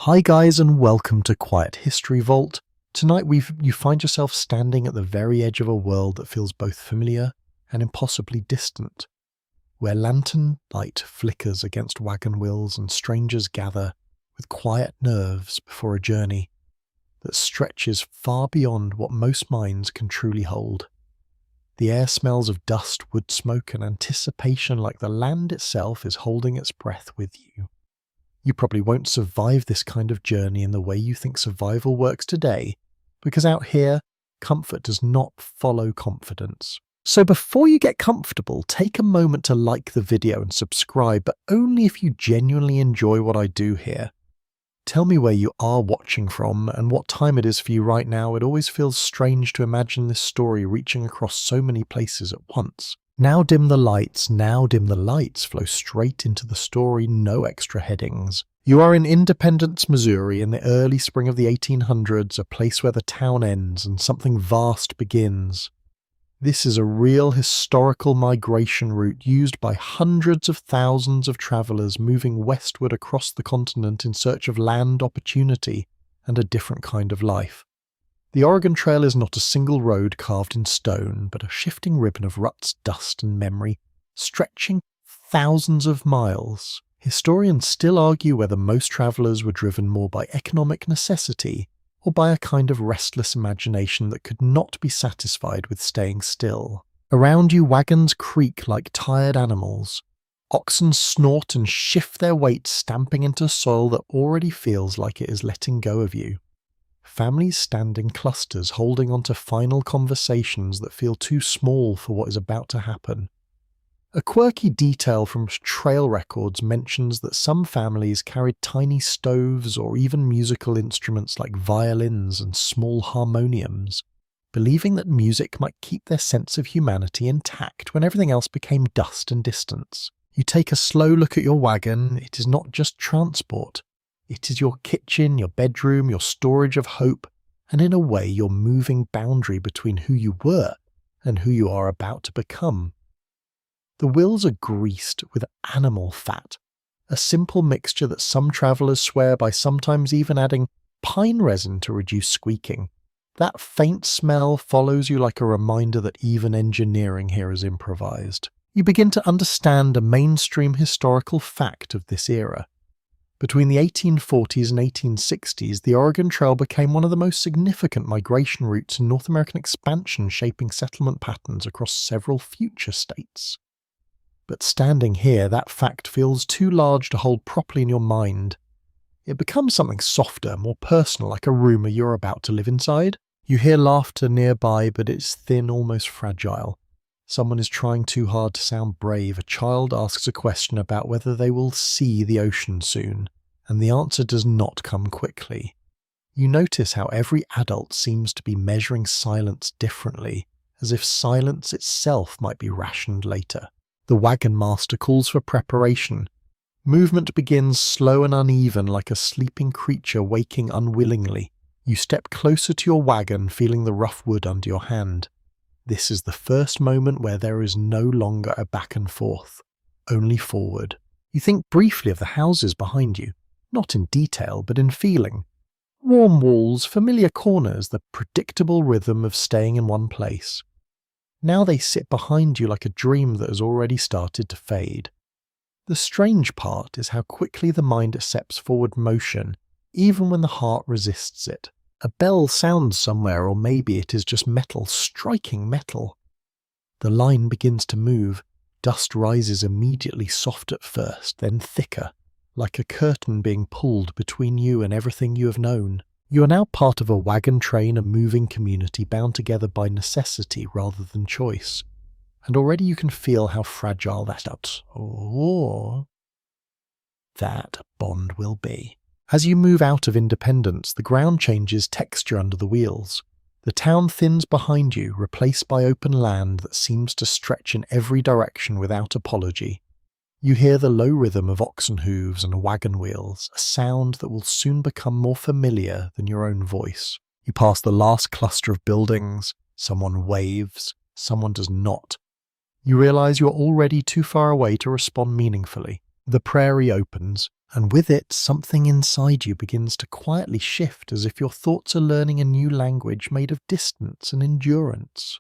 Hi guys and welcome to Quiet History Vault. Tonight you find yourself standing at the very edge of a world that feels both familiar and impossibly distant, where lantern light flickers against wagon wheels and strangers gather with quiet nerves before a journey that stretches far beyond what most minds can truly hold. The air smells of dust, wood smoke, and anticipation like the land itself is holding its breath with you. You probably won't survive this kind of journey in the way you think survival works today, because out here, comfort does not follow confidence. So before you get comfortable, take a moment to like the video and subscribe, but only if you genuinely enjoy what I do here. Tell me where you are watching from and what time it is for you right now. It always feels strange to imagine this story reaching across so many places at once. Now dim the lights flow straight into the story, no extra headings. You are in Independence, Missouri in the early spring of the 1800s, a place where the town ends and something vast begins. This is a real historical migration route used by hundreds of thousands of travelers moving westward across the continent in search of land opportunity and a different kind of life. The Oregon Trail is not a single road carved in stone, but a shifting ribbon of ruts, dust, and memory, stretching thousands of miles. Historians still argue whether most travelers were driven more by economic necessity or by a kind of restless imagination that could not be satisfied with staying still. Around you, wagons creak like tired animals. Oxen snort and shift their weight, stamping into soil that already feels like it is letting go of you. Families stand in clusters, holding on to final conversations that feel too small for what is about to happen. A quirky detail from trail records mentions that some families carried tiny stoves or even musical instruments like violins and small harmoniums, believing that music might keep their sense of humanity intact when everything else became dust and distance. You take a slow look at your wagon. It is not just transport. It is your kitchen, your bedroom, your storage of hope, and in a way your moving boundary between who you were and who you are about to become. The wheels are greased with animal fat, a simple mixture that some travelers swear by, sometimes even adding pine resin to reduce squeaking. That faint smell follows you like a reminder that even engineering here is improvised. You begin to understand a mainstream historical fact of this era. Between the 1840s and 1860s, the Oregon Trail became one of the most significant migration routes in North American expansion, shaping settlement patterns across several future states. But standing here, that fact feels too large to hold properly in your mind. It becomes something softer, more personal, like a rumor you're about to live inside. You hear laughter nearby, but it's thin, almost fragile. Someone is trying too hard to sound brave. A child asks a question about whether they will see the ocean soon, and the answer does not come quickly. You notice how every adult seems to be measuring silence differently, as if silence itself might be rationed later. The wagon master calls for preparation. Movement begins slow and uneven, like a sleeping creature waking unwillingly. You step closer to your wagon, feeling the rough wood under your hand. This is the first moment where there is no longer a back and forth, only forward. You think briefly of the houses behind you, not in detail, but in feeling. Warm walls, familiar corners, the predictable rhythm of staying in one place. Now they sit behind you like a dream that has already started to fade. The strange part is how quickly the mind accepts forward motion, even when the heart resists it. A bell sounds somewhere, or maybe it is just metal striking metal. The line begins to move. Dust rises immediately, soft at first, then thicker, like a curtain being pulled between you and everything you have known. You are now part of a wagon train, a moving community bound together by necessity rather than choice. And already you can feel how fragile that bond will be. As you move out of Independence, the ground changes texture under the wheels. The town thins behind you, replaced by open land that seems to stretch in every direction without apology. You hear the low rhythm of oxen hooves and wagon wheels, a sound that will soon become more familiar than your own voice. You pass the last cluster of buildings. Someone waves, someone does not. You realize you're already too far away to respond meaningfully. The prairie opens, and with it, something inside you begins to quietly shift as if your thoughts are learning a new language made of distance and endurance.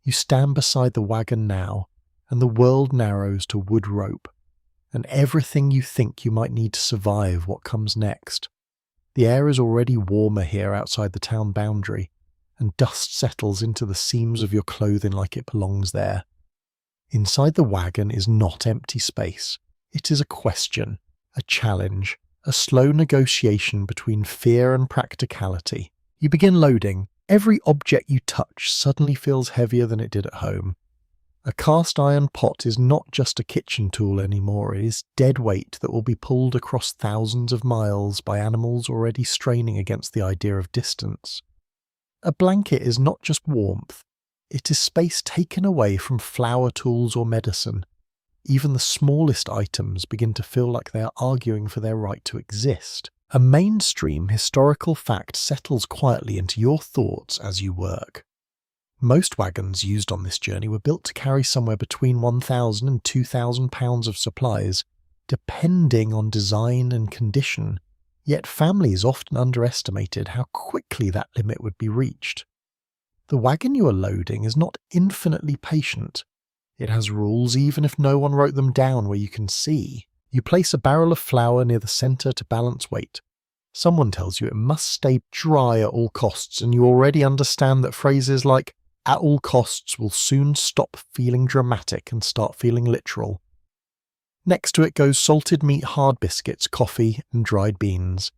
You stand beside the wagon now, and the world narrows to wood rope, and everything you think you might need to survive what comes next. The air is already warmer here outside the town boundary, and dust settles into the seams of your clothing like it belongs there. Inside the wagon is not empty space. It is a question, a challenge, a slow negotiation between fear and practicality. You begin loading. Every object you touch suddenly feels heavier than it did at home. A cast iron pot is not just a kitchen tool anymore, it is dead weight that will be pulled across thousands of miles by animals already straining against the idea of distance. A blanket is not just warmth, it is space taken away from flour tools or medicine. Even the smallest items begin to feel like they are arguing for their right to exist. A mainstream historical fact settles quietly into your thoughts as you work. Most wagons used on this journey were built to carry somewhere between 1,000 and 2,000 pounds of supplies, depending on design and condition, yet families often underestimated how quickly that limit would be reached. The wagon you are loading is not infinitely patient. It has rules even if no one wrote them down where you can see. You place a barrel of flour near the centre to balance weight. Someone tells you it must stay dry at all costs, and you already understand that phrases like "at all costs" will soon stop feeling dramatic and start feeling literal. Next to it goes salted meat, hard biscuits, coffee, and dried beans.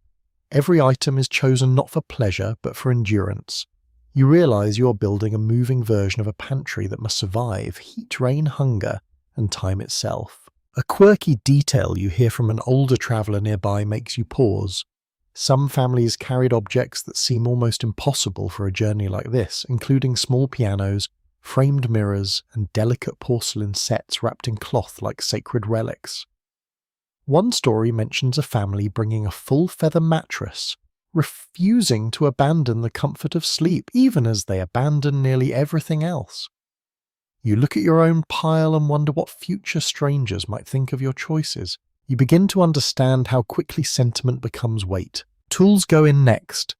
Every item is chosen not for pleasure, but for endurance. You realise you are building a moving version of a pantry that must survive heat, rain, hunger, and time itself. A quirky detail you hear from an older traveller nearby makes you pause. Some families carried objects that seem almost impossible for a journey like this, including small pianos, framed mirrors, and delicate porcelain sets wrapped in cloth like sacred relics. One story mentions a family bringing a full feather mattress, refusing to abandon the comfort of sleep even as they abandon nearly everything else. You look at your own pile and wonder what future strangers might think of your choices. You begin to understand how quickly sentiment becomes weight. Tools go in next.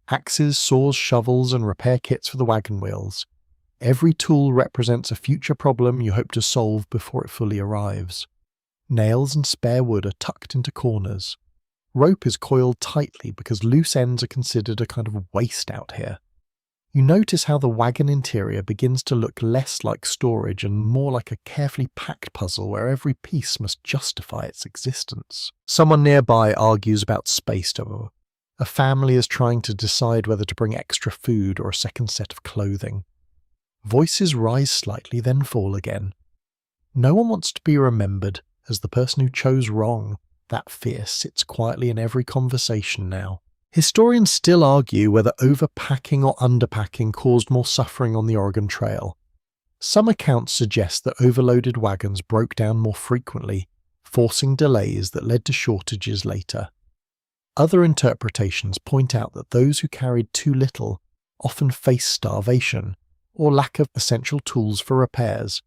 Axes, saws, shovels, and repair kits for the wagon wheels. Every tool represents a future problem you hope to solve before it fully arrives. Nails and spare wood are tucked into corners. Rope is coiled tightly because loose ends are considered a kind of waste out here. You notice how the wagon interior begins to look less like storage and more like a carefully packed puzzle where every piece must justify its existence. Someone nearby argues about space, though. A family is trying to decide whether to bring extra food or a second set of clothing. Voices rise slightly, then fall again. No one wants to be remembered as the person who chose wrong. That fear sits quietly in every conversation now. Historians still argue whether overpacking or underpacking caused more suffering on the Oregon Trail. Some accounts suggest that overloaded wagons broke down more frequently, forcing delays that led to shortages later. Other interpretations point out that those who carried too little often faced starvation or lack of essential tools for repairs.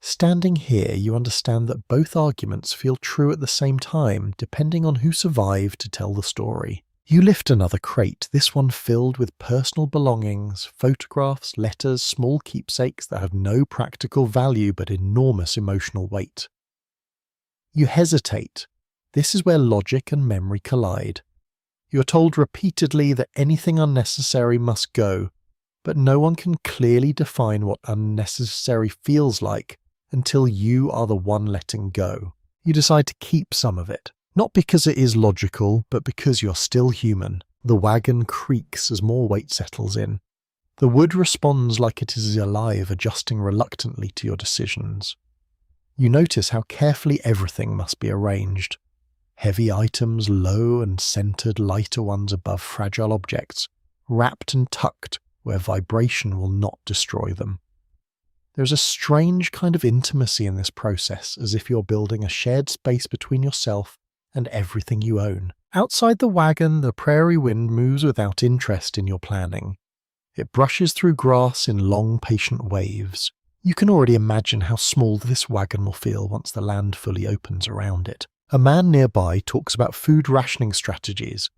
Standing here, you understand that both arguments feel true at the same time, depending on who survived to tell the story. You lift another crate, this one filled with personal belongings, photographs, letters, small keepsakes that have no practical value but enormous emotional weight. You hesitate. This is where logic and memory collide. You are told repeatedly that anything unnecessary must go, but no one can clearly define what unnecessary feels like until you are the one letting go. You decide to keep some of it. Not because it is logical, but because you're still human. The wagon creaks as more weight settles in. The wood responds like it is alive, adjusting reluctantly to your decisions. You notice how carefully everything must be arranged. Heavy items low and centered, lighter ones above fragile objects, wrapped and tucked where vibration will not destroy them. There's a strange kind of intimacy in this process, as if you're building a shared space between yourself and everything you own. Outside the wagon, the prairie wind moves without interest in your planning. It brushes through grass in long, patient waves. You can already imagine how small this wagon will feel once the land fully opens around it. A man nearby talks about food rationing strategies.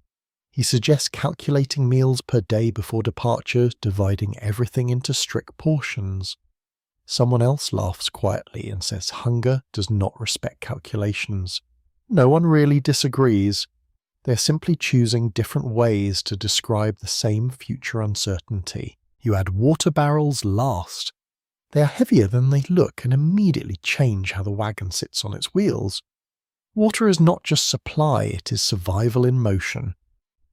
He suggests calculating meals per day before departure, dividing everything into strict portions. Someone else laughs quietly and says hunger does not respect calculations. No one really disagrees. They're simply choosing different ways to describe the same future uncertainty. You add water barrels last. They are heavier than they look and immediately change how the wagon sits on its wheels. Water is not just supply, it is survival in motion.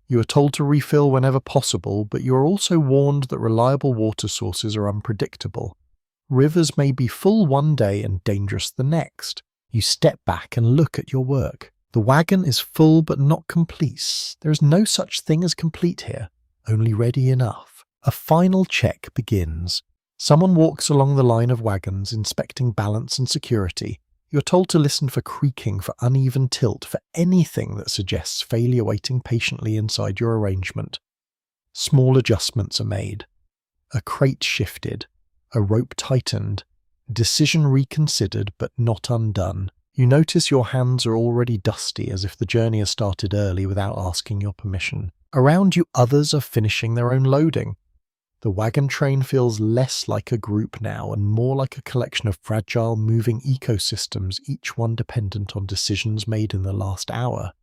You are told to refill whenever possible, but you are also warned that reliable water sources are unpredictable. Rivers may be full one day and dangerous the next. You step back and look at your work. The wagon is full but not complete. There is no such thing as complete here, only ready enough. A final check begins. Someone walks along the line of wagons, inspecting balance and security. You're told to listen for creaking, for uneven tilt, for anything that suggests failure waiting patiently inside your arrangement. Small adjustments are made. A crate shifted, a rope tightened, decision reconsidered but not undone. You notice your hands are already dusty, as if the journey has started early without asking your permission. Around you, others are finishing their own loading. The wagon train feels less like a group now and more like a collection of fragile, moving ecosystems, each one dependent on decisions made in the last hour.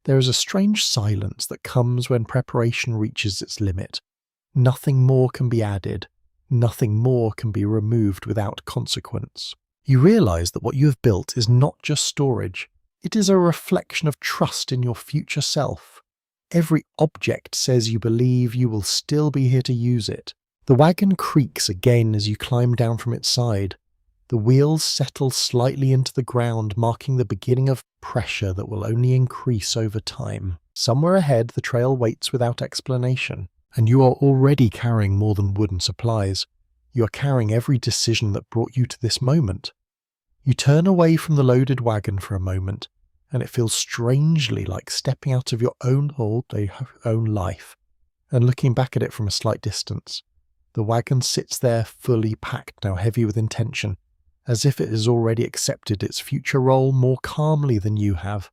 There is a strange silence that comes when preparation reaches its limit. Nothing more can be added. Nothing more can be removed without consequence. You realize that what you have built is not just storage. It is a reflection of trust in your future self. Every object says you believe you will still be here to use it. The wagon creaks again as you climb down from its side. The wheels settle slightly into the ground, marking the beginning of pressure that will only increase over time. Somewhere ahead, the trail waits without explanation, and you are already carrying more than wooden supplies. You are carrying every decision that brought you to this moment. You turn away from the loaded wagon for a moment, and it feels strangely like stepping out of your own life and looking back at it from a slight distance. The wagon sits there fully packed, now heavy with intention, as if it has already accepted its future role more calmly than you have.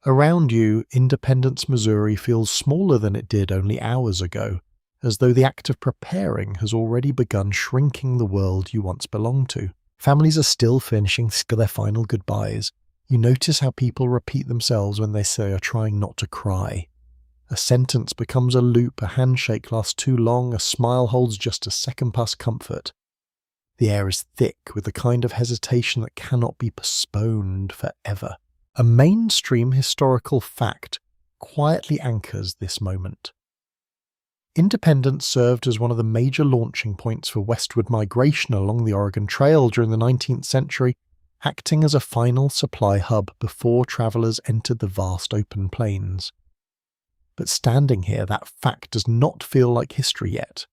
Around you, Independence, Missouri feels smaller than it did only hours ago, as though the act of preparing has already begun shrinking the world you once belonged to. Families are still finishing their final goodbyes. You notice how people repeat themselves when they say are trying not to cry. A sentence becomes a loop, a handshake lasts too long, a smile holds just a second past comfort. The air is thick with the kind of hesitation that cannot be postponed forever. A mainstream historical fact quietly anchors this moment. Independence served as one of the major launching points for westward migration along the Oregon Trail during the 19th century, acting as a final supply hub before travelers entered the vast open plains. But standing here, that fact does not feel like history yet.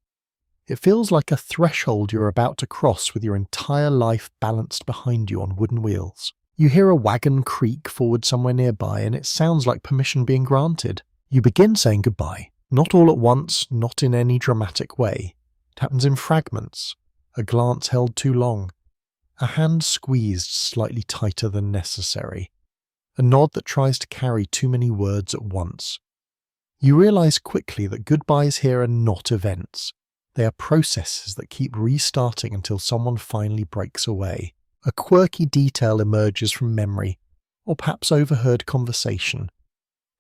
It feels like a threshold you're about to cross with your entire life balanced behind you on wooden wheels. You hear a wagon creak forward somewhere nearby, and it sounds like permission being granted. You begin saying goodbye, not all at once, not in any dramatic way. It happens in fragments, a glance held too long, a hand squeezed slightly tighter than necessary, a nod that tries to carry too many words at once. You realize quickly that goodbyes here are not events. They are processes that keep restarting until someone finally breaks away. A quirky detail emerges from memory, or perhaps overheard conversation.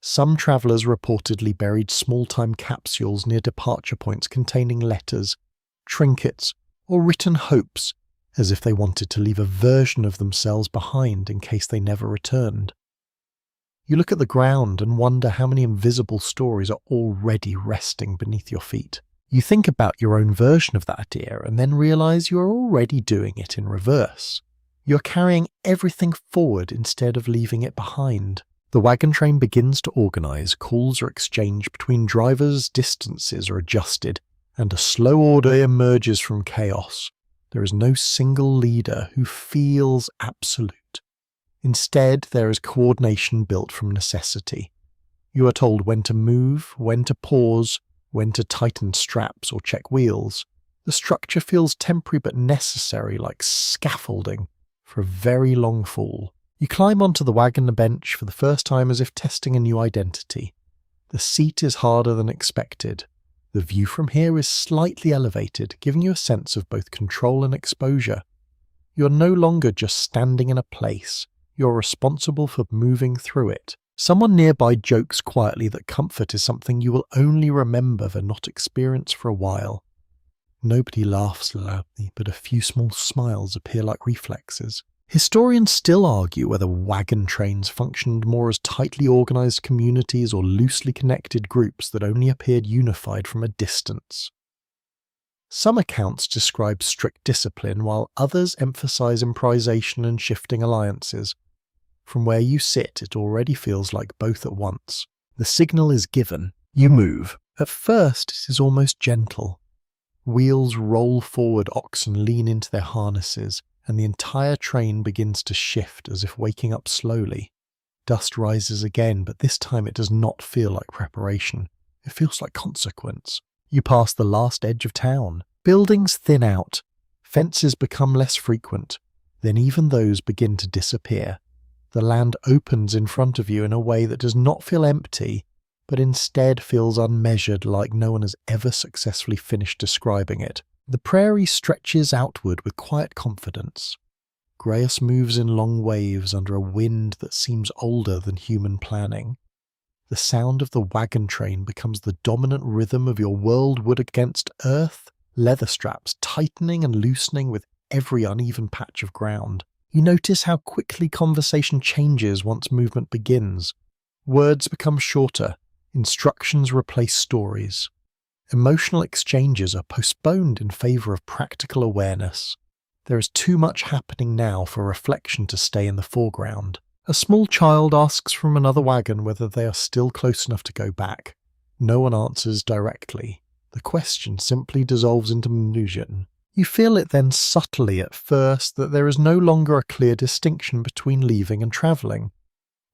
Some travelers reportedly buried small-time capsules near departure points containing letters, trinkets, or written hopes, as if they wanted to leave a version of themselves behind in case they never returned. You look at the ground and wonder how many invisible stories are already resting beneath your feet. You think about your own version of that idea and then realize you are already doing it in reverse. You're carrying everything forward instead of leaving it behind. The wagon train begins to organize, calls are exchanged between drivers, distances are adjusted, and a slow order emerges from chaos. There is no single leader who feels absolute. Instead, there is coordination built from necessity. You are told when to move, when to pause, when to tighten straps or check wheels. The structure feels temporary but necessary, like scaffolding for a very long fall. You climb onto the wagon bench for the first time as if testing a new identity. The seat is harder than expected. The view from here is slightly elevated, giving you a sense of both control and exposure. You're no longer just standing in a place, you're responsible for moving through it. Someone nearby jokes quietly that comfort is something you will only remember but not experience for a while. Nobody laughs loudly, but a few small smiles appear like reflexes. Historians still argue whether wagon trains functioned more as tightly organised communities or loosely connected groups that only appeared unified from a distance. Some accounts describe strict discipline, while others emphasise improvisation and shifting alliances. From where you sit, it already feels like both at once. The signal is given. You move. At first, it is almost gentle. Wheels roll forward, oxen lean into their harnesses, and the entire train begins to shift as if waking up slowly. Dust rises again, but this time it does not feel like preparation. It feels like consequence. You pass the last edge of town. Buildings thin out. Fences become less frequent. Then even those begin to disappear. The land opens in front of you in a way that does not feel empty, but instead feels unmeasured, like no one has ever successfully finished describing it. The prairie stretches outward with quiet confidence. Grass moves in long waves under a wind that seems older than human planning. The sound of the wagon train becomes the dominant rhythm of your world wood against earth, leather straps tightening and loosening with every uneven patch of ground. You notice how quickly conversation changes once movement begins. Words become shorter, instructions replace stories. Emotional exchanges are postponed in favour of practical awareness. There is too much happening now for reflection to stay in the foreground. A small child asks from another wagon whether they are still close enough to go back. No one answers directly. The question simply dissolves into illusion. You feel it then subtly at first that there is no longer a clear distinction between leaving and travelling.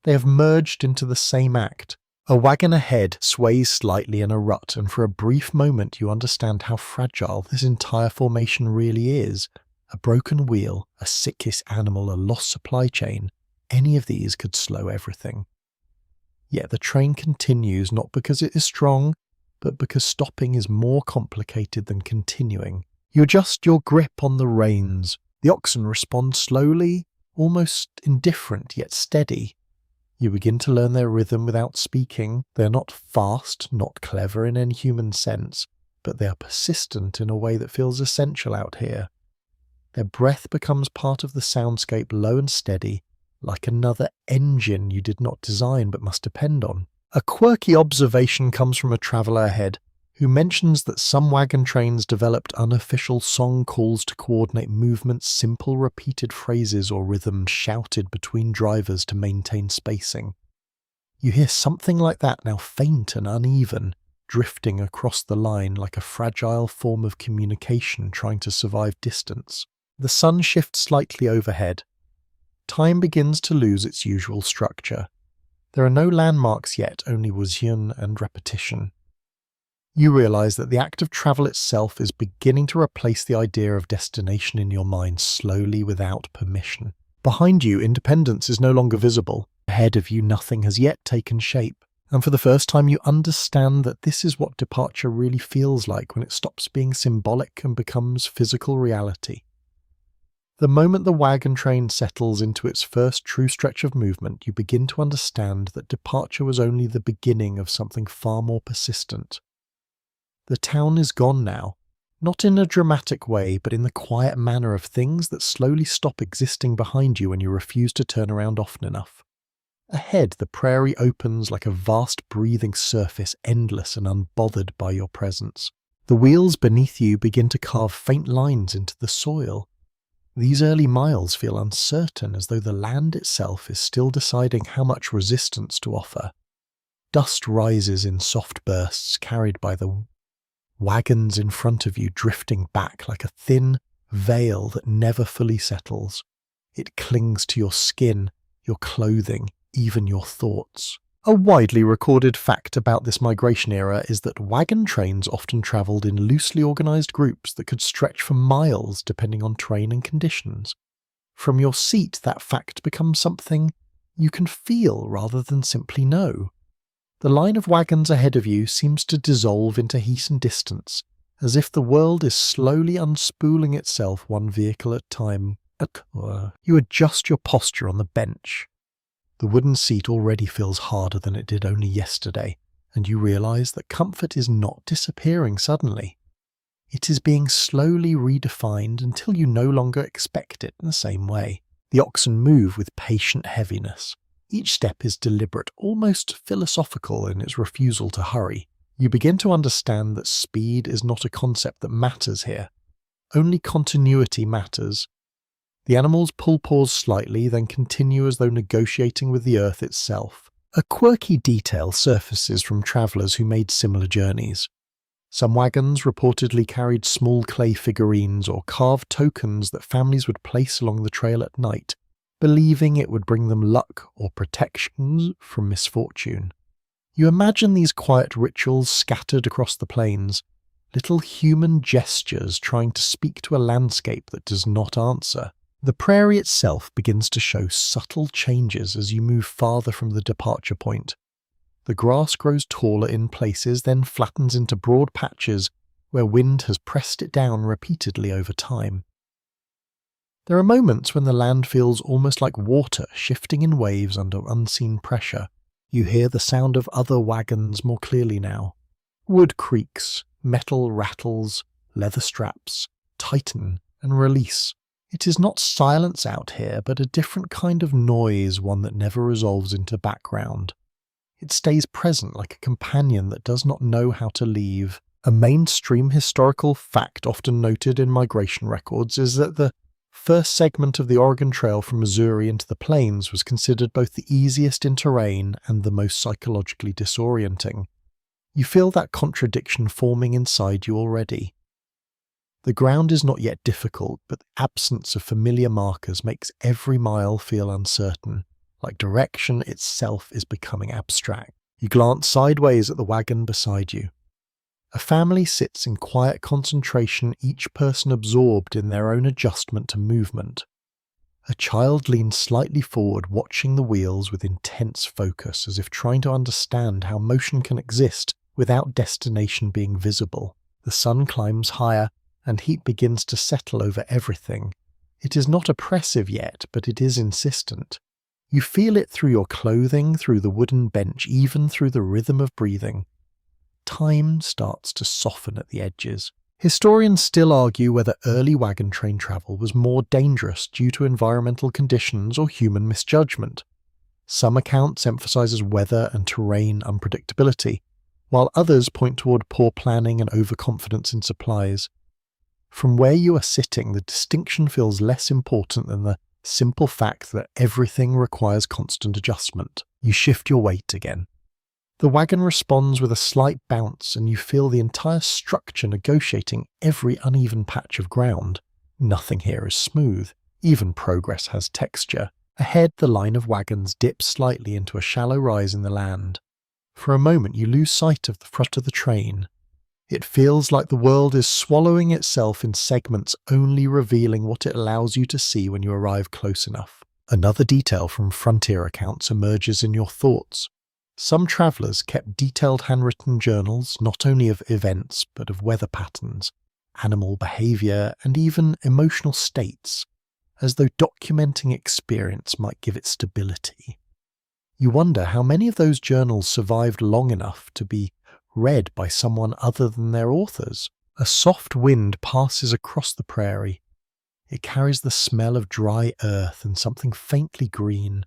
They have merged into the same act. A wagon ahead sways slightly in a rut, and for a brief moment you understand how fragile this entire formation really is. A broken wheel, a sickest animal, a lost supply chain. Any of these could slow everything. Yet the train continues not because it is strong, but because stopping is more complicated than continuing. You adjust your grip on the reins. The oxen respond slowly, almost indifferent yet steady. You begin to learn their rhythm without speaking. They are not fast, not clever in any human sense, but they are persistent in a way that feels essential out here. Their breath becomes part of the soundscape, low and steady, like another engine you did not design but must depend on. A quirky observation comes from a traveller ahead, who mentions that some wagon trains developed unofficial song calls to coordinate movements, simple repeated phrases or rhythms shouted between drivers to maintain spacing. You hear something like that now, faint and uneven, drifting across the line like a fragile form of communication trying to survive distance. The sun shifts slightly overhead. Time begins to lose its usual structure. There are no landmarks yet, only wuxian and repetition. You realise that the act of travel itself is beginning to replace the idea of destination in your mind slowly without permission. Behind you, independence is no longer visible. Ahead of you, nothing has yet taken shape. And for the first time, you understand that this is what departure really feels like when it stops being symbolic and becomes physical reality. The moment the wagon train settles into its first true stretch of movement, you begin to understand that departure was only the beginning of something far more persistent. The town is gone now, not in a dramatic way, but in the quiet manner of things that slowly stop existing behind you when you refuse to turn around often enough. Ahead, the prairie opens like a vast breathing surface, endless and unbothered by your presence. The wheels beneath you begin to carve faint lines into the soil. These early miles feel uncertain, as though the land itself is still deciding how much resistance to offer. Dust rises in soft bursts, carried by the wagons in front of you, drifting back like a thin veil that never fully settles. It clings to your skin, your clothing, even your thoughts. A widely recorded fact about this migration era is that wagon trains often travelled in loosely organised groups that could stretch for miles depending on terrain and conditions. From your seat, that fact becomes something you can feel rather than simply know. The line of wagons ahead of you seems to dissolve into heat and distance, as if the world is slowly unspooling itself one vehicle at a time. You adjust your posture on the bench. The wooden seat already feels harder than it did only yesterday, and you realise that comfort is not disappearing suddenly. It is being slowly redefined until you no longer expect it in the same way. The oxen move with patient heaviness. Each step is deliberate, almost philosophical in its refusal to hurry. You begin to understand that speed is not a concept that matters here. Only continuity matters. The animals pause slightly, then continue as though negotiating with the earth itself. A quirky detail surfaces from travellers who made similar journeys. Some wagons reportedly carried small clay figurines or carved tokens that families would place along the trail at night, believing it would bring them luck or protections from misfortune. You imagine these quiet rituals scattered across the plains, little human gestures trying to speak to a landscape that does not answer. The prairie itself begins to show subtle changes as you move farther from the departure point. The grass grows taller in places, then flattens into broad patches where wind has pressed it down repeatedly over time. There are moments when the land feels almost like water shifting in waves under unseen pressure. You hear the sound of other wagons more clearly now. Wood creaks, metal rattles, leather straps tighten and release. It is not silence out here, but a different kind of noise, one that never resolves into background. It stays present like a companion that does not know how to leave. A mainstream historical fact often noted in migration records is that the first segment of the Oregon Trail from Missouri into the plains was considered both the easiest in terrain and the most psychologically disorienting. You feel that contradiction forming inside you already. The ground is not yet difficult, but the absence of familiar markers makes every mile feel uncertain, like direction itself is becoming abstract. You glance sideways at the wagon beside you. A family sits in quiet concentration, each person absorbed in their own adjustment to movement. A child leans slightly forward, watching the wheels with intense focus, as if trying to understand how motion can exist without destination being visible. The sun climbs higher, and heat begins to settle over everything. It is not oppressive yet, but it is insistent. You feel it through your clothing, through the wooden bench, even through the rhythm of breathing. Time starts to soften at the edges. Historians still argue whether early wagon train travel was more dangerous due to environmental conditions or human misjudgment. Some accounts emphasize weather and terrain unpredictability, while others point toward poor planning and overconfidence in supplies. From where you are sitting, the distinction feels less important than the simple fact that everything requires constant adjustment. You shift your weight again. The wagon responds with a slight bounce, and you feel the entire structure negotiating every uneven patch of ground. Nothing here is smooth. Even progress has texture. Ahead, the line of wagons dips slightly into a shallow rise in the land. For a moment, you lose sight of the front of the train. It feels like the world is swallowing itself in segments, only revealing what it allows you to see when you arrive close enough. Another detail from frontier accounts emerges in your thoughts. Some travellers kept detailed handwritten journals, not only of events, but of weather patterns, animal behaviour, and even emotional states, as though documenting experience might give it stability. You wonder how many of those journals survived long enough to be read by someone other than their authors. A soft wind passes across the prairie. It carries the smell of dry earth and something faintly green,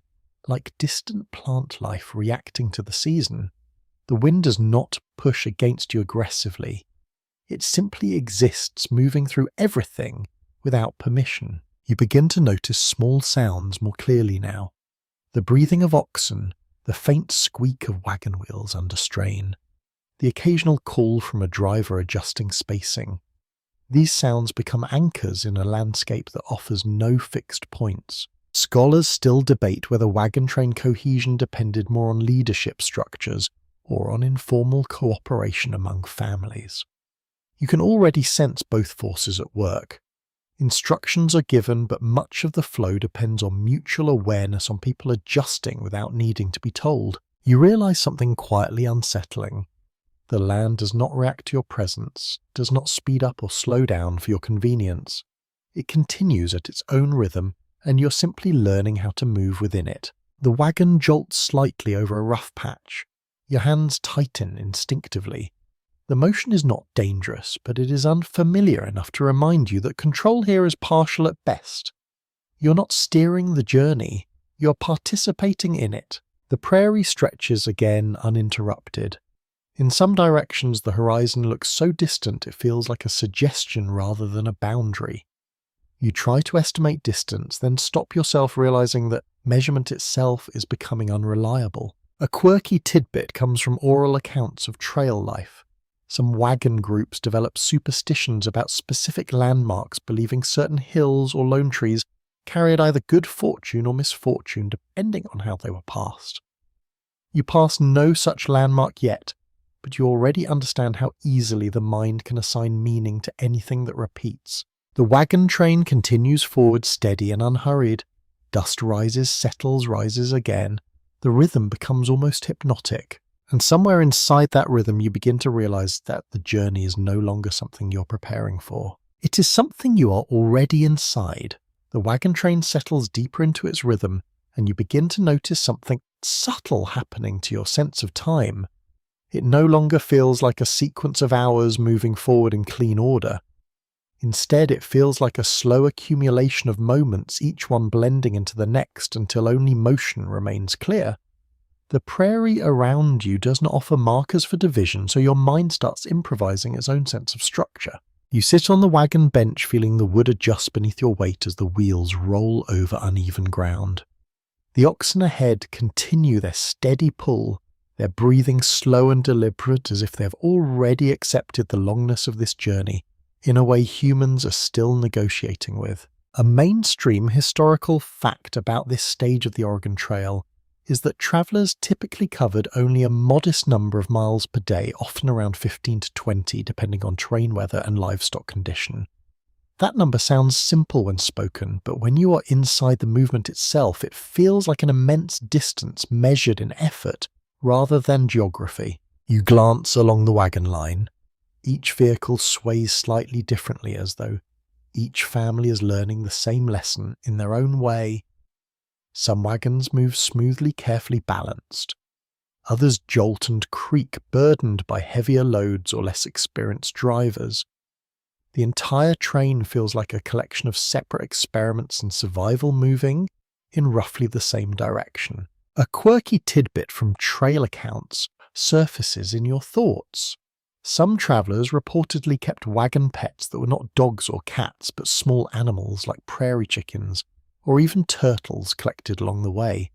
like distant plant life reacting to the season. The wind does not push against you aggressively. It simply exists, moving through everything without permission. You begin to notice small sounds more clearly now. The breathing of oxen, the faint squeak of wagon wheels under strain, the occasional call from a driver adjusting spacing. These sounds become anchors in a landscape that offers no fixed points. Scholars still debate whether wagon train cohesion depended more on leadership structures or on informal cooperation among families. You can already sense both forces at work. Instructions are given, but much of the flow depends on mutual awareness, on people adjusting without needing to be told. You realize something quietly unsettling. The land does not react to your presence, does not speed up or slow down for your convenience. It continues at its own rhythm, and you're simply learning how to move within it. The wagon jolts slightly over a rough patch. Your hands tighten instinctively. The motion is not dangerous, but it is unfamiliar enough to remind you that control here is partial at best. You're not steering the journey, you're participating in it. The prairie stretches again uninterrupted. In some directions the horizon looks so distant it feels like a suggestion rather than a boundary. You try to estimate distance, then stop yourself realizing that measurement itself is becoming unreliable. A quirky tidbit comes from oral accounts of trail life. Some wagon groups develop superstitions about specific landmarks, believing certain hills or lone trees carried either good fortune or misfortune depending on how they were passed. You pass no such landmark yet, but you already understand how easily the mind can assign meaning to anything that repeats. The wagon train continues forward steady and unhurried. Dust rises, settles, rises again. The rhythm becomes almost hypnotic. And somewhere inside that rhythm you begin to realize that the journey is no longer something you're preparing for. It is something you are already inside. The wagon train settles deeper into its rhythm, and you begin to notice something subtle happening to your sense of time. It no longer feels like a sequence of hours moving forward in clean order. Instead, it feels like a slow accumulation of moments, each one blending into the next until only motion remains clear. The prairie around you does not offer markers for division, so your mind starts improvising its own sense of structure. You sit on the wagon bench feeling the wood adjust beneath your weight as the wheels roll over uneven ground. The oxen ahead continue their steady pull, their breathing slow and deliberate as if they have already accepted the longness of this journey, in a way humans are still negotiating with. A mainstream historical fact about this stage of the Oregon Trail is that travelers typically covered only a modest number of miles per day, often around 15 to 20, depending on terrain weather and livestock condition. That number sounds simple when spoken, but when you are inside the movement itself, it feels like an immense distance measured in effort rather than geography. You glance along the wagon line. Each vehicle sways slightly differently, as though each family is learning the same lesson in their own way. Some wagons move smoothly, carefully balanced. Others jolt and creak, burdened by heavier loads or less experienced drivers. The entire train feels like a collection of separate experiments in survival moving in roughly the same direction. A quirky tidbit from trail accounts surfaces in your thoughts. Some travelers reportedly kept wagon pets that were not dogs or cats, but small animals like prairie chickens, or even turtles collected along the way.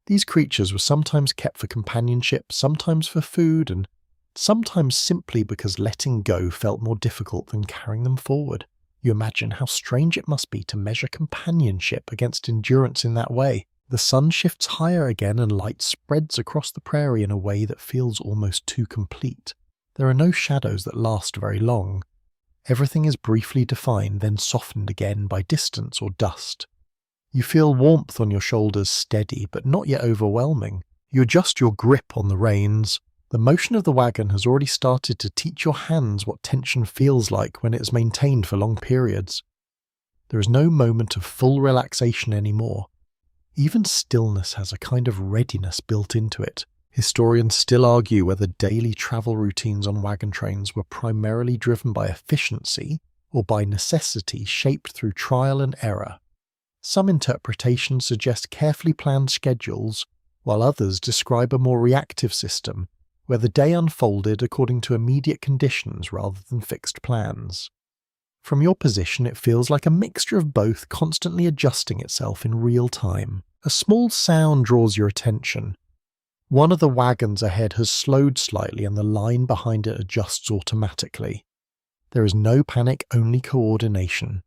These creatures were sometimes kept for companionship, sometimes for food, and sometimes simply because letting go felt more difficult than carrying them forward. You imagine how strange it must be to measure companionship against endurance in that way. The sun shifts higher again and light spreads across the prairie in a way that feels almost too complete. There are no shadows that last very long. Everything is briefly defined, then softened again by distance or dust. You feel warmth on your shoulders, steady but not yet overwhelming. You adjust your grip on the reins. The motion of the wagon has already started to teach your hands what tension feels like when it is maintained for long periods. There is no moment of full relaxation anymore. Even stillness has a kind of readiness built into it. Historians still argue whether daily travel routines on wagon trains were primarily driven by efficiency or by necessity shaped through trial and error. Some interpretations suggest carefully planned schedules, while others describe a more reactive system, where the day unfolded according to immediate conditions rather than fixed plans. From your position, it feels like a mixture of both, constantly adjusting itself in real time. A small sound draws your attention. One of the wagons ahead has slowed slightly and the line behind it adjusts automatically. There is no panic, only coordination.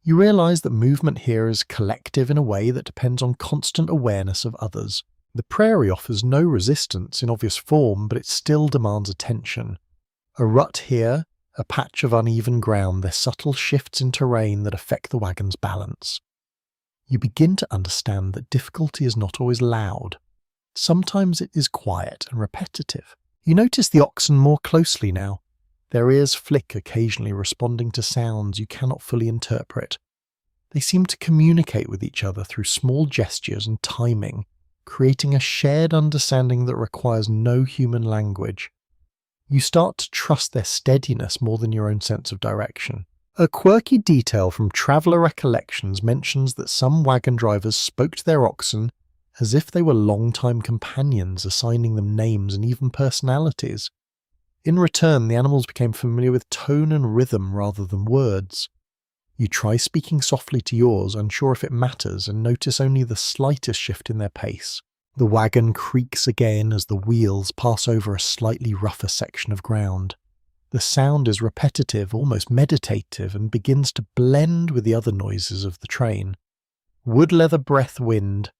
You realize that movement here is collective in a way that depends on constant awareness of others. The prairie offers no resistance in obvious form, but it still demands attention. A rut here, a patch of uneven ground, they're subtle shifts in terrain that affect the wagon's balance. You begin to understand that difficulty is not always loud. Sometimes it is quiet and repetitive. You notice the oxen more closely now. Their ears flick occasionally, responding to sounds you cannot fully interpret. They seem to communicate with each other through small gestures and timing, creating a shared understanding that requires no human language. You start to trust their steadiness more than your own sense of direction. A quirky detail from traveller recollections mentions that some wagon drivers spoke to their oxen as if they were long-time companions, assigning them names and even personalities. In return, the animals became familiar with tone and rhythm rather than words. You try speaking softly to yours, unsure if it matters, and notice only the slightest shift in their pace. The wagon creaks again as the wheels pass over a slightly rougher section of ground. The sound is repetitive, almost meditative, and begins to blend with the other noises of the train. Wood leather breath wind.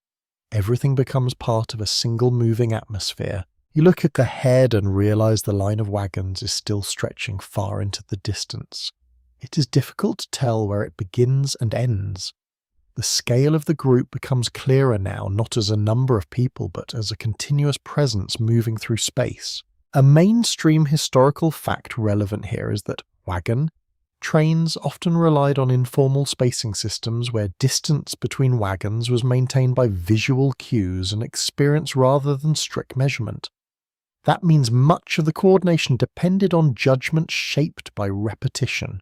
Everything becomes part of a single moving atmosphere. You look ahead and realize the line of wagons is still stretching far into the distance. It is difficult to tell where it begins and ends. The scale of the group becomes clearer now, not as a number of people, but as a continuous presence moving through space. A mainstream historical fact relevant here is that wagon trains often relied on informal spacing systems where distance between wagons was maintained by visual cues and experience rather than strict measurement. That means much of the coordination depended on judgment shaped by repetition.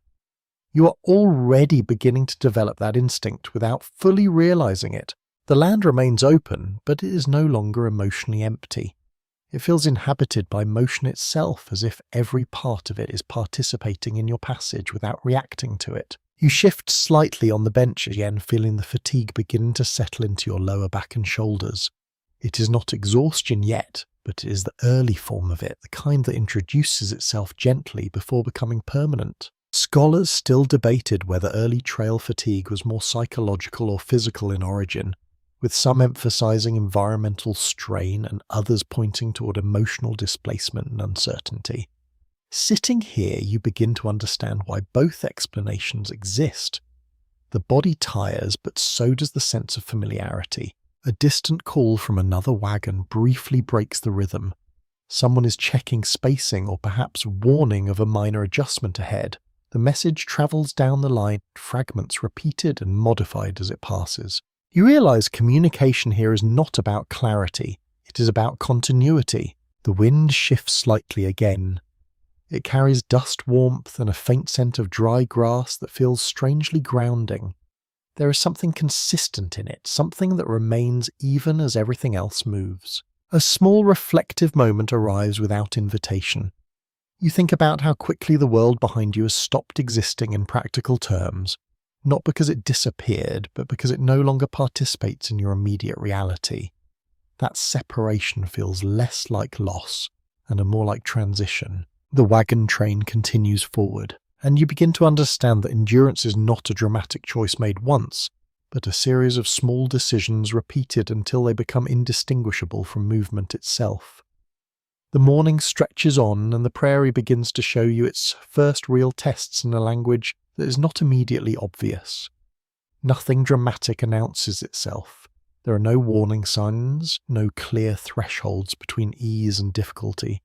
You are already beginning to develop that instinct without fully realizing it. The land remains open, but it is no longer emotionally empty. It feels inhabited by motion itself, as if every part of it is participating in your passage without reacting to it. You shift slightly on the bench again, feeling the fatigue begin to settle into your lower back and shoulders. It is not exhaustion yet, but it is the early form of it, the kind that introduces itself gently before becoming permanent. Scholars still debated whether early trail fatigue was more psychological or physical in origin, with some emphasizing environmental strain and others pointing toward emotional displacement and uncertainty. Sitting here, you begin to understand why both explanations exist. The body tires, but so does the sense of familiarity. A distant call from another wagon briefly breaks the rhythm. Someone is checking spacing or perhaps warning of a minor adjustment ahead. The message travels down the line, fragments repeated and modified as it passes. You realize communication here is not about clarity, it is about continuity. The wind shifts slightly again. It carries dust warmth and a faint scent of dry grass that feels strangely grounding. There is something consistent in it, something that remains even as everything else moves. A small reflective moment arrives without invitation. You think about how quickly the world behind you has stopped existing in practical terms, not because it disappeared, but because it no longer participates in your immediate reality. That separation feels less like loss and more like transition. The wagon train continues forward, and you begin to understand that endurance is not a dramatic choice made once, but a series of small decisions repeated until they become indistinguishable from movement itself. The morning stretches on, and the prairie begins to show you its first real tests in a language that is not immediately obvious. Nothing dramatic announces itself. There are no warning signs, no clear thresholds between ease and difficulty.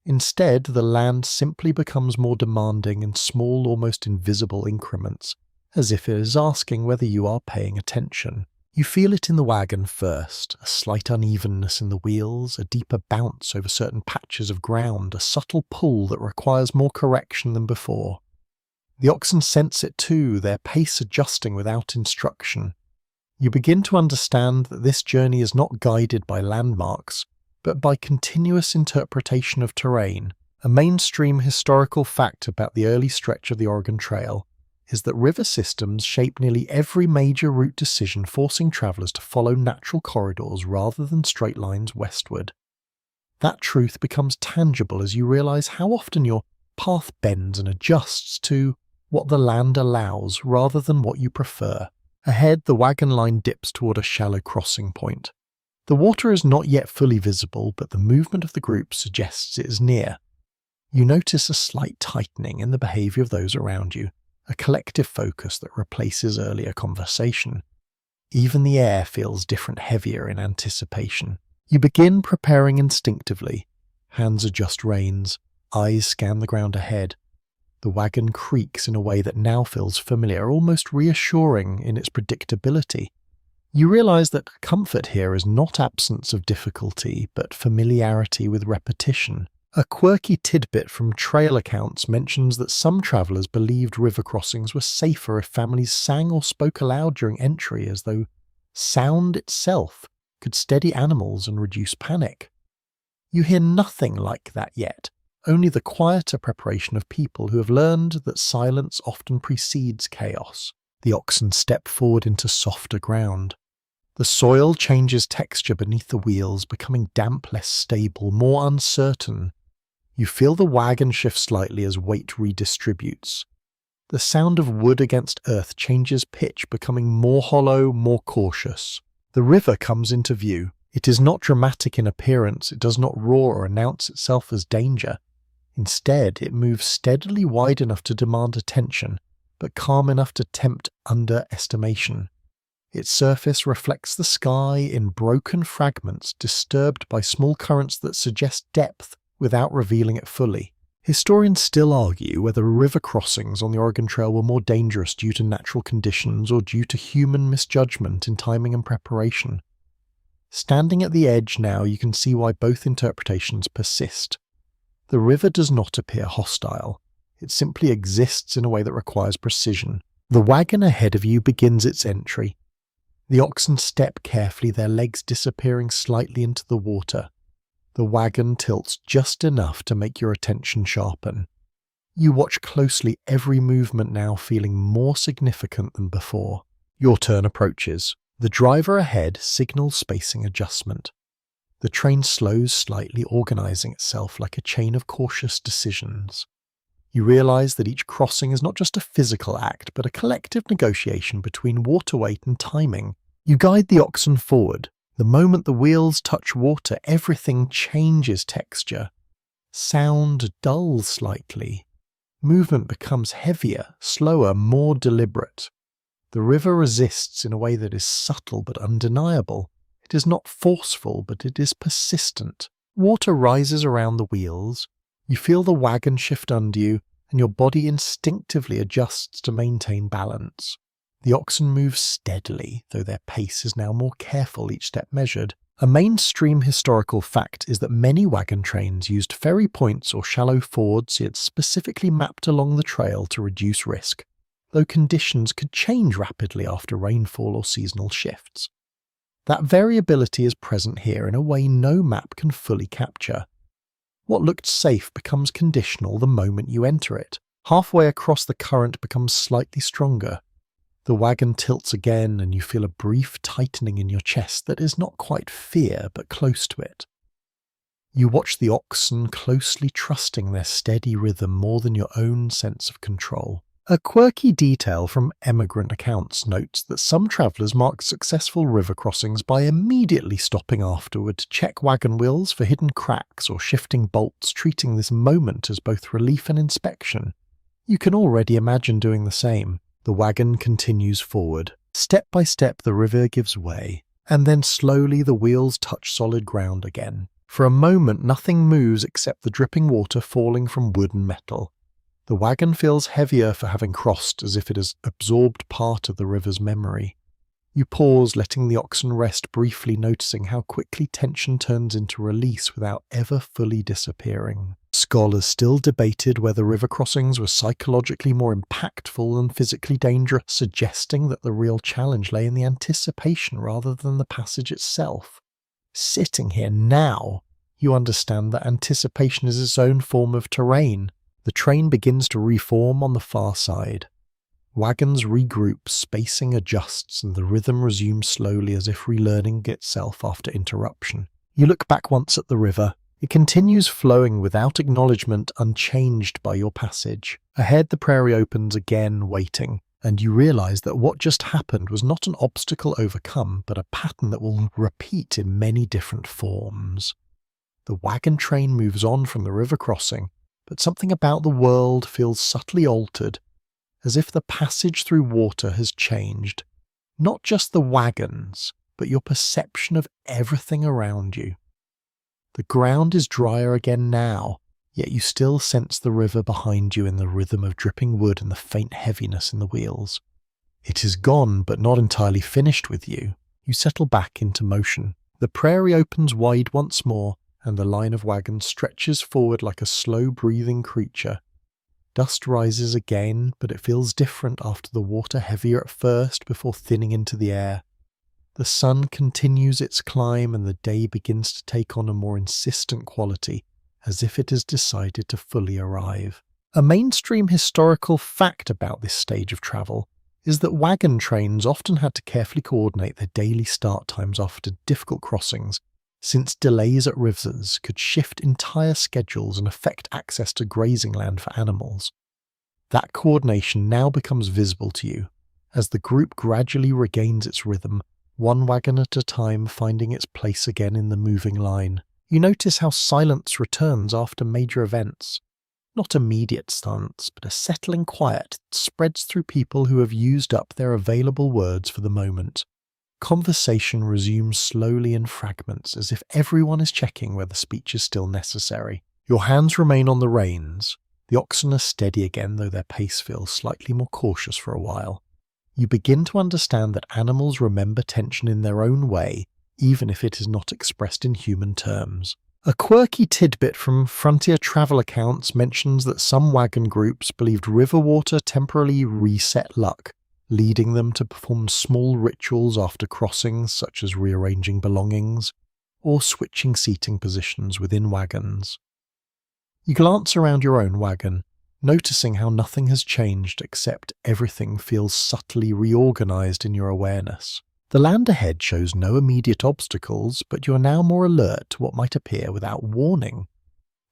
Instead, the land simply becomes more demanding in small, almost invisible increments, as if it is asking whether you are paying attention. You feel it in the wagon first, a slight unevenness in the wheels, a deeper bounce over certain patches of ground, a subtle pull that requires more correction than before. The oxen sense it too, their pace adjusting without instruction. You begin to understand that this journey is not guided by landmarks, but by continuous interpretation of terrain. A mainstream historical fact about the early stretch of the Oregon Trail is that river systems shape nearly every major route decision, forcing travelers to follow natural corridors rather than straight lines westward. That truth becomes tangible as you realize how often your path bends and adjusts to what the land allows rather than what you prefer. Ahead, the wagon line dips toward a shallow crossing point. The water is not yet fully visible, but the movement of the group suggests it is near. You notice a slight tightening in the behavior of those around you, a collective focus that replaces earlier conversation. Even the air feels different, heavier in anticipation. You begin preparing instinctively. Hands adjust reins, eyes scan the ground ahead. The wagon creaks in a way that now feels familiar, almost reassuring in its predictability. You realize that comfort here is not absence of difficulty, but familiarity with repetition. A quirky tidbit from trail accounts mentions that some travelers believed river crossings were safer if families sang or spoke aloud during entry, as though sound itself could steady animals and reduce panic. You hear nothing like that yet, only the quieter preparation of people who have learned that silence often precedes chaos. The oxen step forward into softer ground. The soil changes texture beneath the wheels, becoming damp, less stable, more uncertain. You feel the wagon shift slightly as weight redistributes. The sound of wood against earth changes pitch, becoming more hollow, more cautious. The river comes into view. It is not dramatic in appearance, it does not roar or announce itself as danger. Instead, it moves steadily, wide enough to demand attention, but calm enough to tempt underestimation. Its surface reflects the sky in broken fragments, disturbed by small currents that suggest depth without revealing it fully. Historians still argue whether river crossings on the Oregon Trail were more dangerous due to natural conditions or due to human misjudgment in timing and preparation. Standing at the edge now, you can see why both interpretations persist. The river does not appear hostile. It simply exists in a way that requires precision. The wagon ahead of you begins its entry. The oxen step carefully, their legs disappearing slightly into the water. The wagon tilts just enough to make your attention sharpen. You watch closely, every movement now feeling more significant than before. Your turn approaches. The driver ahead signals spacing adjustment. The train slows slightly, organizing itself like a chain of cautious decisions. You realize that each crossing is not just a physical act, but a collective negotiation between water weight and timing. You guide the oxen forward. The moment the wheels touch water, everything changes texture. Sound dulls slightly. Movement becomes heavier, slower, more deliberate. The river resists in a way that is subtle but undeniable. It is not forceful, but it is persistent. Water rises around the wheels. You feel the wagon shift under you, and your body instinctively adjusts to maintain balance. The oxen move steadily, though their pace is now more careful, each step measured. A mainstream historical fact is that many wagon trains used ferry points or shallow fords yet specifically mapped along the trail to reduce risk, though conditions could change rapidly after rainfall or seasonal shifts. That variability is present here in a way no map can fully capture. What looked safe becomes conditional the moment you enter it. Halfway across, the current becomes slightly stronger. The wagon tilts again, and you feel a brief tightening in your chest that is not quite fear, but close to it. You watch the oxen closely, trusting their steady rhythm more than your own sense of control. A quirky detail from emigrant accounts notes that some travelers mark successful river crossings by immediately stopping afterward to check wagon wheels for hidden cracks or shifting bolts, treating this moment as both relief and inspection. You can already imagine doing the same. The wagon continues forward. Step by step, the river gives way, and then slowly the wheels touch solid ground again. For a moment, nothing moves except the dripping water falling from wood and metal. The wagon feels heavier for having crossed, as if it has absorbed part of the river's memory. You pause, letting the oxen rest, briefly noticing how quickly tension turns into release without ever fully disappearing. Scholars still debated whether river crossings were psychologically more impactful than physically dangerous, suggesting that the real challenge lay in the anticipation rather than the passage itself. Sitting here now, you understand that anticipation is its own form of terrain. The train begins to reform on the far side. Wagons regroup, spacing adjusts, and the rhythm resumes slowly as if relearning itself after interruption. You look back once at the river. It continues flowing without acknowledgement, unchanged by your passage. Ahead, the prairie opens again, waiting, and you realize that what just happened was not an obstacle overcome, but a pattern that will repeat in many different forms. The wagon train moves on from the river crossing, but something about the world feels subtly altered, as if the passage through water has changed. Not just the wagons, but your perception of everything around you. The ground is drier again now, yet you still sense the river behind you in the rhythm of dripping wood and the faint heaviness in the wheels. It is gone, but not entirely finished with you. You settle back into motion. The prairie opens wide once more, and the line of wagons stretches forward like a slow-breathing creature. Dust rises again, but it feels different after the water heavier at first before thinning into the air. The sun continues its climb and the day begins to take on a more insistent quality, as if it has decided to fully arrive. A mainstream historical fact about this stage of travel is that wagon trains often had to carefully coordinate their daily start times after difficult crossings, since delays at rivers could shift entire schedules and affect access to grazing land for animals. That coordination now becomes visible to you, as the group gradually regains its rhythm, one wagon at a time finding its place again in the moving line. You notice how silence returns after major events. Not immediate silence, but a settling quiet that spreads through people who have used up their available words for the moment. Conversation resumes slowly in fragments, as if everyone is checking whether speech is still necessary. Your hands remain on the reins. The oxen are steady again, though their pace feels slightly more cautious for a while. You begin to understand that animals remember tension in their own way, even if it is not expressed in human terms. A quirky tidbit from frontier travel accounts mentions that some wagon groups believed river water temporarily reset luck, leading them to perform small rituals after crossings, such as rearranging belongings or switching seating positions within wagons. You glance around your own wagon, noticing how nothing has changed except everything feels subtly reorganized in your awareness. The land ahead shows no immediate obstacles, but you are now more alert to what might appear without warning.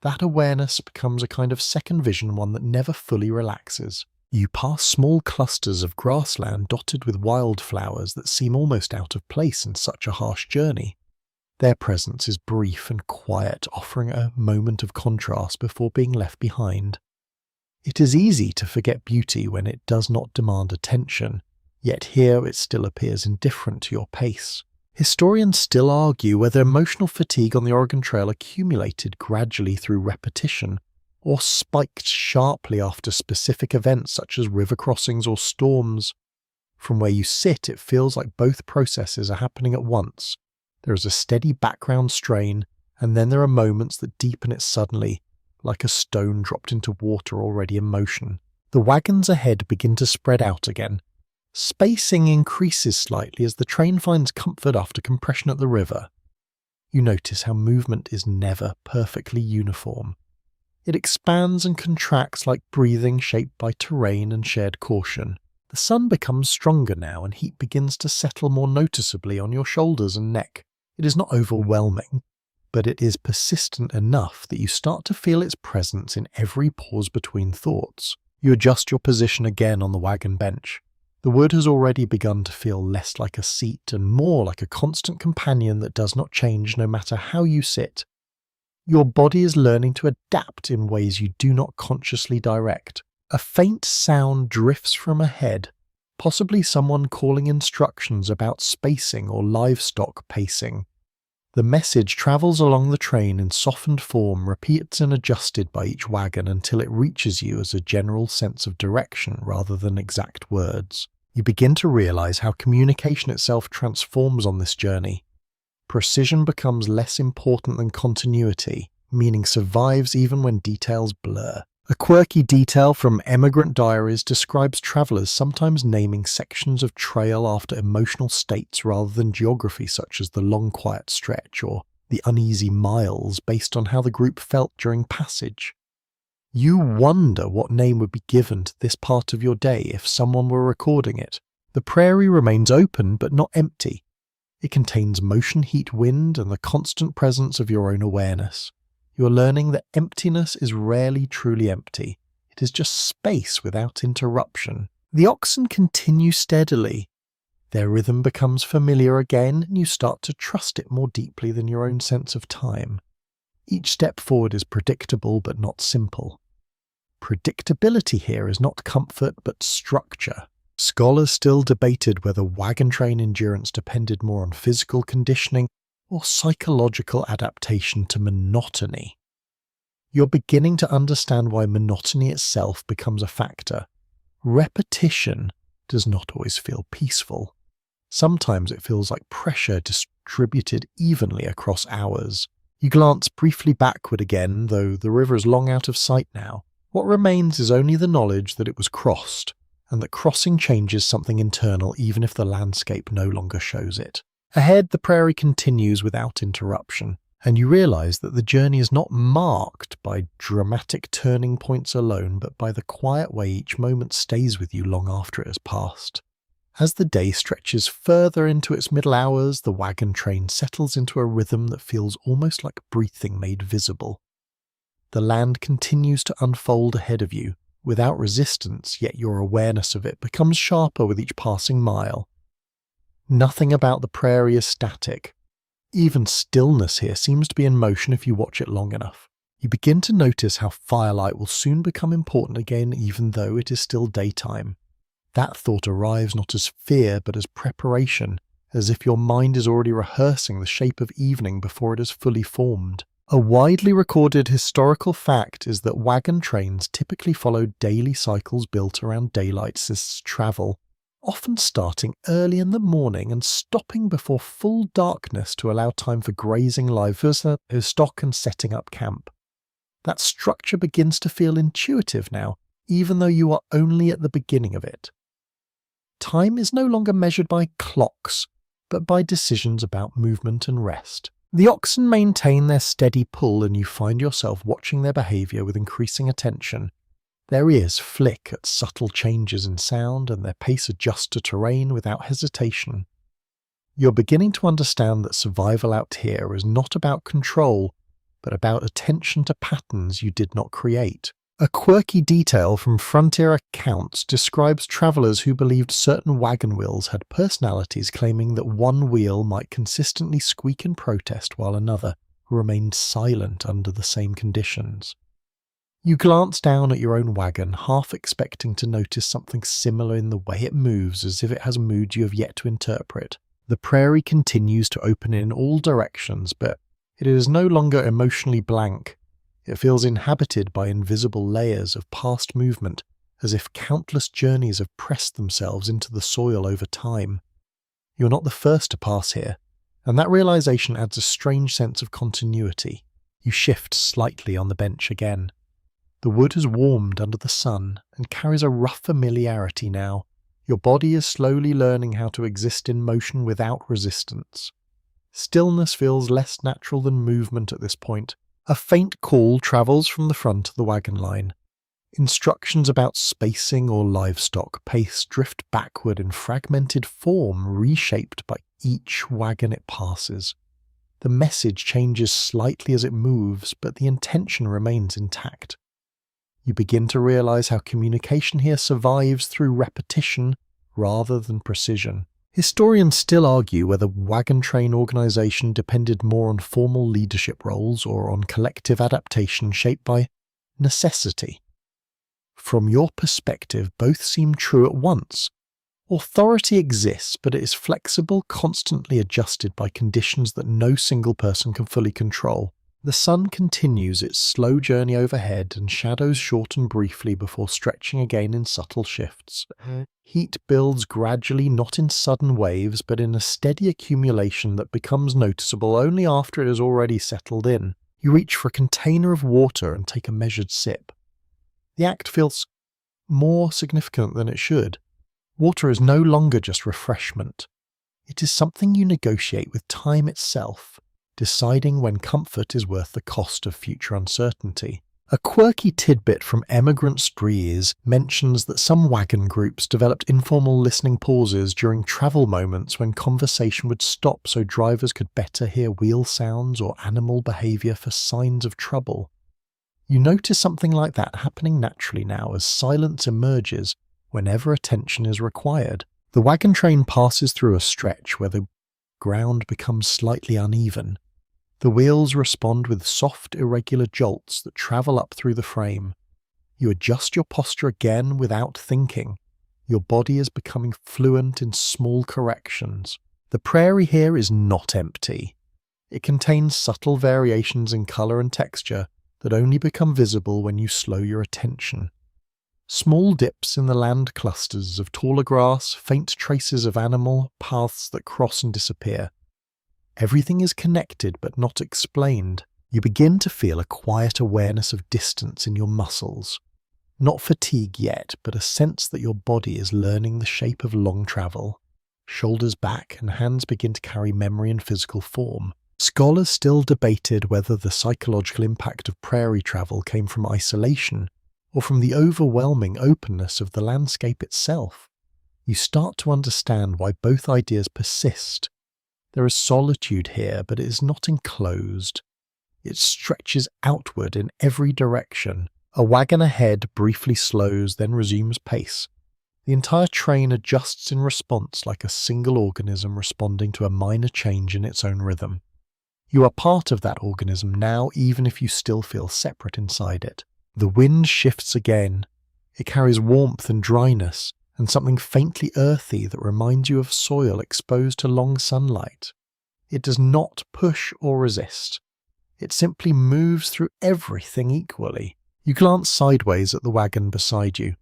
That awareness becomes a kind of second vision, one that never fully relaxes. You pass small clusters of grassland dotted with wildflowers that seem almost out of place in such a harsh journey. Their presence is brief and quiet, offering a moment of contrast before being left behind. It is easy to forget beauty when it does not demand attention, yet here it still appears indifferent to your pace. Historians still argue whether emotional fatigue on the Oregon Trail accumulated gradually through repetition, or spiked sharply after specific events such as river crossings or storms. From where you sit, it feels like both processes are happening at once. There is a steady background strain, and then there are moments that deepen it suddenly, like a stone dropped into water already in motion. The wagons ahead begin to spread out again. Spacing increases slightly as the train finds comfort after compression at the river. You notice how movement is never perfectly uniform. It expands and contracts like breathing, shaped by terrain and shared caution. The sun becomes stronger now, and heat begins to settle more noticeably on your shoulders and neck. It is not overwhelming, but it is persistent enough that you start to feel its presence in every pause between thoughts. You adjust your position again on the wagon bench. The wood has already begun to feel less like a seat and more like a constant companion that does not change no matter how you sit. Your body is learning to adapt in ways you do not consciously direct. A faint sound drifts from ahead, possibly someone calling instructions about spacing or livestock pacing. The message travels along the train in softened form, repeated and adjusted by each wagon until it reaches you as a general sense of direction rather than exact words. You begin to realize how communication itself transforms on this journey. Precision becomes less important than continuity, meaning survives even when details blur. A quirky detail from emigrant diaries describes travelers sometimes naming sections of trail after emotional states rather than geography, such as the long quiet stretch or the uneasy miles, based on how the group felt during passage. You wonder what name would be given to this part of your day if someone were recording it. The prairie remains open but not empty. It contains motion, heat, wind, and the constant presence of your own awareness. You're learning that emptiness is rarely truly empty. It is just space without interruption. The oxen continue steadily. Their rhythm becomes familiar again, and you start to trust it more deeply than your own sense of time. Each step forward is predictable but not simple. Predictability here is not comfort but structure. Scholars still debated whether wagon train endurance depended more on physical conditioning or psychological adaptation to monotony. You're beginning to understand why monotony itself becomes a factor. Repetition does not always feel peaceful. Sometimes it feels like pressure distributed evenly across hours. You glance briefly backward again, though the river is long out of sight now. What remains is only the knowledge that it was crossed, and that crossing changes something internal even if the landscape no longer shows it. Ahead, the prairie continues without interruption, and you realize that the journey is not marked by dramatic turning points alone, but by the quiet way each moment stays with you long after it has passed. As the day stretches further into its middle hours, the wagon train settles into a rhythm that feels almost like breathing made visible. The land continues to unfold ahead of you, without resistance, yet your awareness of it becomes sharper with each passing mile. Nothing about the prairie is static. Even stillness here seems to be in motion if you watch it long enough. You begin to notice how firelight will soon become important again, even though it is still daytime. That thought arrives not as fear but as preparation, as if your mind is already rehearsing the shape of evening before it is fully formed. A widely recorded historical fact is that wagon trains typically follow daily cycles built around daylight's travel, often starting early in the morning and stopping before full darkness to allow time for grazing livestock and setting up camp. That structure begins to feel intuitive now, even though you are only at the beginning of it. Time is no longer measured by clocks, but by decisions about movement and rest. The oxen maintain their steady pull, and you find yourself watching their behaviour with increasing attention. Their ears flick at subtle changes in sound, and their pace adjusts to terrain without hesitation. You're beginning to understand that survival out here is not about control, but about attention to patterns you did not create. A quirky detail from frontier accounts describes travellers who believed certain wagon wheels had personalities, claiming that one wheel might consistently squeak in protest while another remained silent under the same conditions. You glance down at your own wagon, half expecting to notice something similar in the way it moves, as if it has a mood you have yet to interpret. The prairie continues to open in all directions, but it is no longer emotionally blank. It feels inhabited by invisible layers of past movement, as if countless journeys have pressed themselves into the soil over time. You're not the first to pass here, and that realization adds a strange sense of continuity. You shift slightly on the bench again. The wood has warmed under the sun and carries a rough familiarity now. Your body is slowly learning how to exist in motion without resistance. Stillness feels less natural than movement at this point. A faint call travels from the front of the wagon line. Instructions about spacing or livestock pace drift backward in fragmented form, reshaped by each wagon it passes. The message changes slightly as it moves, but the intention remains intact. You begin to realize how communication here survives through repetition rather than precision. Historians still argue whether wagon train organization depended more on formal leadership roles or on collective adaptation shaped by necessity. From your perspective, both seem true at once. Authority exists, but it is flexible, constantly adjusted by conditions that no single person can fully control. The sun continues its slow journey overhead, and shadows shorten briefly before stretching again in subtle shifts. Heat builds gradually, not in sudden waves, but in a steady accumulation that becomes noticeable only after it has already settled in. You reach for a container of water and take a measured sip. The act feels more significant than it should. Water is no longer just refreshment. It is something you negotiate with time itself, deciding when comfort is worth the cost of future uncertainty. A quirky tidbit from Emigrant Sprees mentions that some wagon groups developed informal listening pauses during travel moments when conversation would stop so drivers could better hear wheel sounds or animal behaviour for signs of trouble. You notice something like that happening naturally now as silence emerges whenever attention is required. The wagon train passes through a stretch where the ground becomes slightly uneven. The wheels respond with soft, irregular jolts that travel up through the frame. You adjust your posture again without thinking. Your body is becoming fluent in small corrections. The prairie here is not empty. It contains subtle variations in colour and texture that only become visible when you slow your attention. Small dips in the land clusters of taller grass, faint traces of animal, paths that cross and disappear. Everything is connected but not explained. You begin to feel a quiet awareness of distance in your muscles. Not fatigue yet, but a sense that your body is learning the shape of long travel. Shoulders back and hands begin to carry memory and physical form. Scholars still debated whether the psychological impact of prairie travel came from isolation or from the overwhelming openness of the landscape itself. You start to understand why both ideas persist. There is solitude here, but it is not enclosed. It stretches outward in every direction. A wagon ahead briefly slows, then resumes pace. The entire train adjusts in response like a single organism responding to a minor change in its own rhythm. You are part of that organism now, even if you still feel separate inside it. The wind shifts again. It carries warmth and dryness, and something faintly earthy that reminds you of soil exposed to long sunlight. It does not push or resist. It simply moves through everything equally. You glance sideways at the wagon beside you.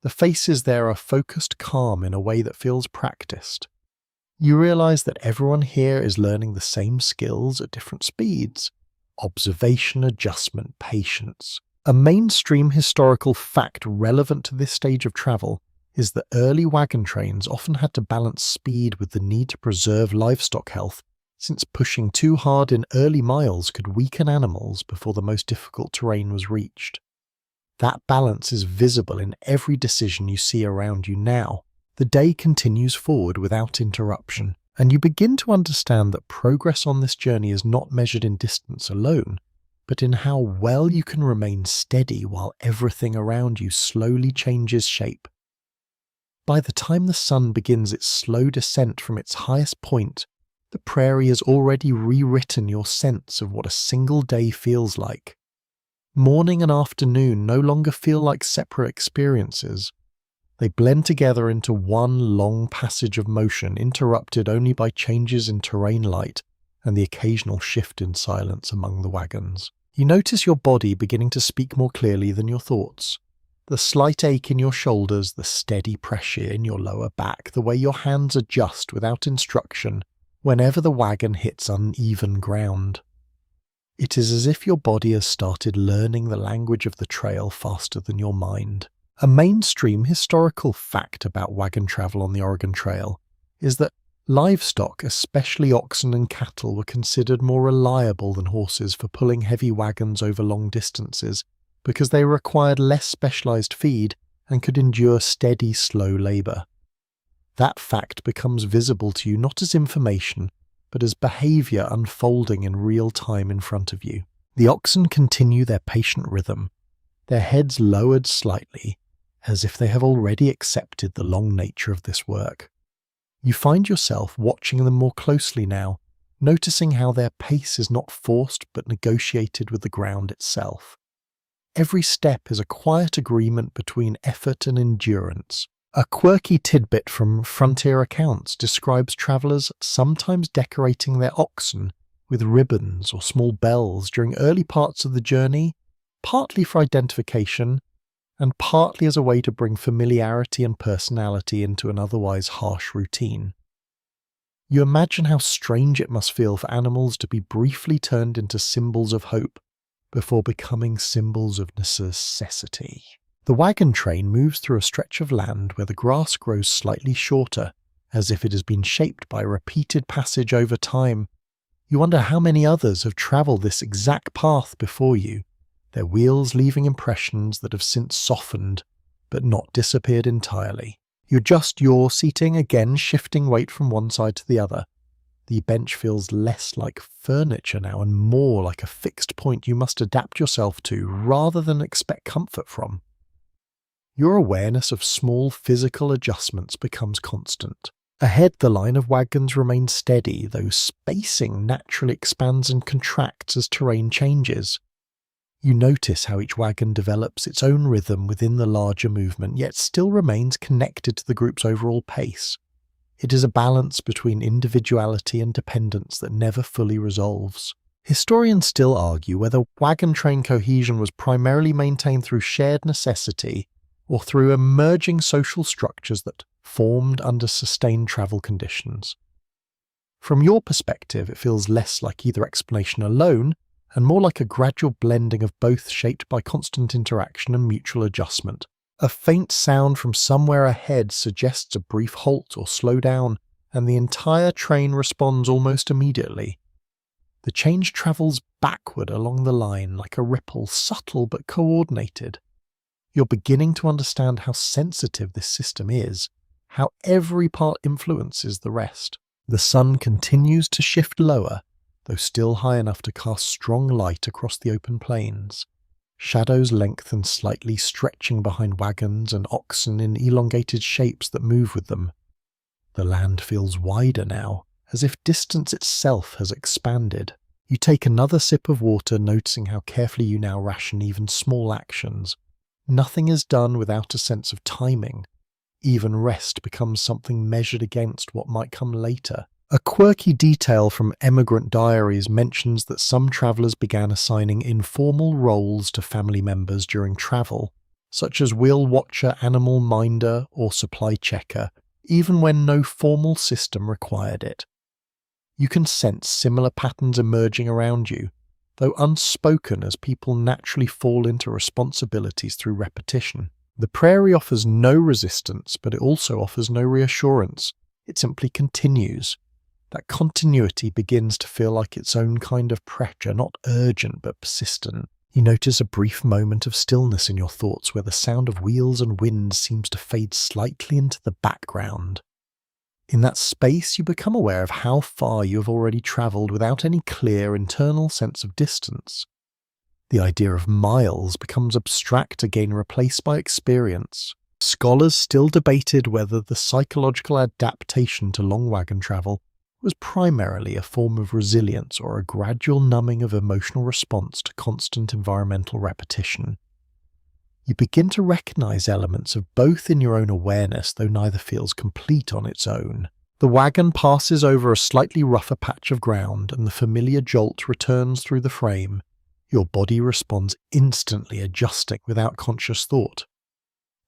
The faces there are focused calm in a way that feels practiced. You realize that everyone here is learning the same skills at different speeds. Observation, adjustment, patience. A mainstream historical fact relevant to this stage of travel is that early wagon trains often had to balance speed with the need to preserve livestock health, since pushing too hard in early miles could weaken animals before the most difficult terrain was reached. That balance is visible in every decision you see around you now. The day continues forward without interruption, and you begin to understand that progress on this journey is not measured in distance alone, but in how well you can remain steady while everything around you slowly changes shape. By the time the sun begins its slow descent from its highest point, the prairie has already rewritten your sense of what a single day feels like. Morning and afternoon no longer feel like separate experiences. They blend together into one long passage of motion, interrupted only by changes in terrain light and the occasional shift in silence among the wagons. You notice your body beginning to speak more clearly than your thoughts. The slight ache in your shoulders, the steady pressure in your lower back, the way your hands adjust without instruction whenever the wagon hits uneven ground. It is as if your body has started learning the language of the trail faster than your mind. A mainstream historical fact about wagon travel on the Oregon Trail is that livestock, especially oxen and cattle, were considered more reliable than horses for pulling heavy wagons over long distances because they required less specialized feed and could endure steady, slow labor. That fact becomes visible to you not as information, but as behavior unfolding in real time in front of you. The oxen continue their patient rhythm, their heads lowered slightly, as if they have already accepted the long nature of this work. You find yourself watching them more closely now, noticing how their pace is not forced but negotiated with the ground itself. Every step is a quiet agreement between effort and endurance. A quirky tidbit from Frontier accounts describes travelers sometimes decorating their oxen with ribbons or small bells during early parts of the journey, partly for identification and partly as a way to bring familiarity and personality into an otherwise harsh routine. You imagine how strange it must feel for animals to be briefly turned into symbols of hope before becoming symbols of necessity. The wagon train moves through a stretch of land where the grass grows slightly shorter, as if it has been shaped by repeated passage over time. You wonder how many others have travelled this exact path before you. their wheels leaving impressions that have since softened but not disappeared entirely. You adjust your seating, again shifting weight from one side to the other. The bench feels less like furniture now and more like a fixed point you must adapt yourself to rather than expect comfort from. Your awareness of small physical adjustments becomes constant. Ahead, the line of wagons remains steady, though spacing naturally expands and contracts as terrain changes. You notice how each wagon develops its own rhythm within the larger movement, yet still remains connected to the group's overall pace. It is a balance between individuality and dependence that never fully resolves. Historians still argue whether wagon train cohesion was primarily maintained through shared necessity or through emerging social structures that formed under sustained travel conditions. From your perspective, it feels less like either explanation alone and more like a gradual blending of both shaped by constant interaction and mutual adjustment. A faint sound from somewhere ahead suggests a brief halt or slow down, and the entire train responds almost immediately. The change travels backward along the line like a ripple, subtle but coordinated. You're beginning to understand how sensitive this system is, how every part influences the rest. The sun continues to shift lower, though still high enough to cast strong light across the open plains. Shadows lengthen slightly, stretching behind wagons and oxen in elongated shapes that move with them. The land feels wider now, as if distance itself has expanded. You take another sip of water, noticing how carefully you now ration even small actions. Nothing is done without a sense of timing. Even rest becomes something measured against what might come later. A quirky detail from emigrant diaries mentions that some travellers began assigning informal roles to family members during travel, such as wheel watcher, animal minder, or supply checker, even when no formal system required it. You can sense similar patterns emerging around you, though unspoken as people naturally fall into responsibilities through repetition. The prairie offers no resistance, but it also offers no reassurance. It simply continues. That continuity begins to feel like its own kind of pressure, not urgent but persistent. You notice a brief moment of stillness in your thoughts where the sound of wheels and wind seems to fade slightly into the background. In that space, you become aware of how far you have already travelled without any clear internal sense of distance. The idea of miles becomes abstract again, replaced by experience. Scholars still debated whether the psychological adaptation to long wagon travel was primarily a form of resilience or a gradual numbing of emotional response to constant environmental repetition. You begin to recognize elements of both in your own awareness, though neither feels complete on its own. The wagon passes over a slightly rougher patch of ground, and the familiar jolt returns through the frame. Your body responds instantly, adjusting without conscious thought.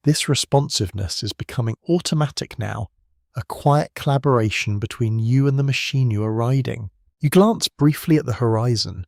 This responsiveness is becoming automatic now, a quiet collaboration between you and the machine you are riding. You glance briefly at the horizon.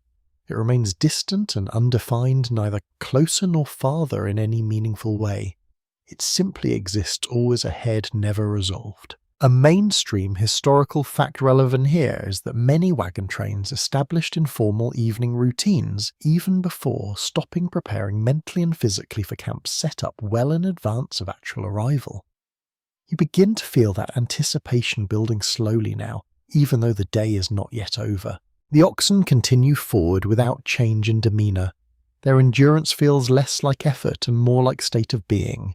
It remains distant and undefined, neither closer nor farther in any meaningful way. It simply exists, always ahead, never resolved. A mainstream historical fact relevant here is that many wagon trains established informal evening routines even before stopping preparing mentally and physically for camp setup well in advance of actual arrival. You begin to feel that anticipation building slowly now, even though the day is not yet over. The oxen continue forward without change in demeanour. Their endurance feels less like effort and more like state of being.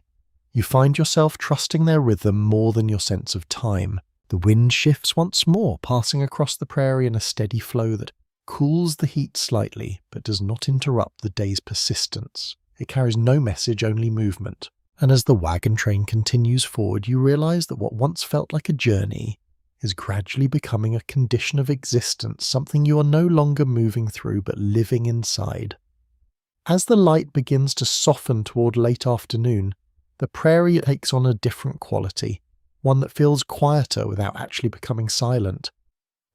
You find yourself trusting their rhythm more than your sense of time. The wind shifts once more, passing across the prairie in a steady flow that cools the heat slightly, but does not interrupt the day's persistence. It carries no message, only movement. And as the wagon train continues forward, you realise that what once felt like a journey is gradually becoming a condition of existence, something you are no longer moving through but living inside. As the light begins to soften toward late afternoon, the prairie takes on a different quality, one that feels quieter without actually becoming silent.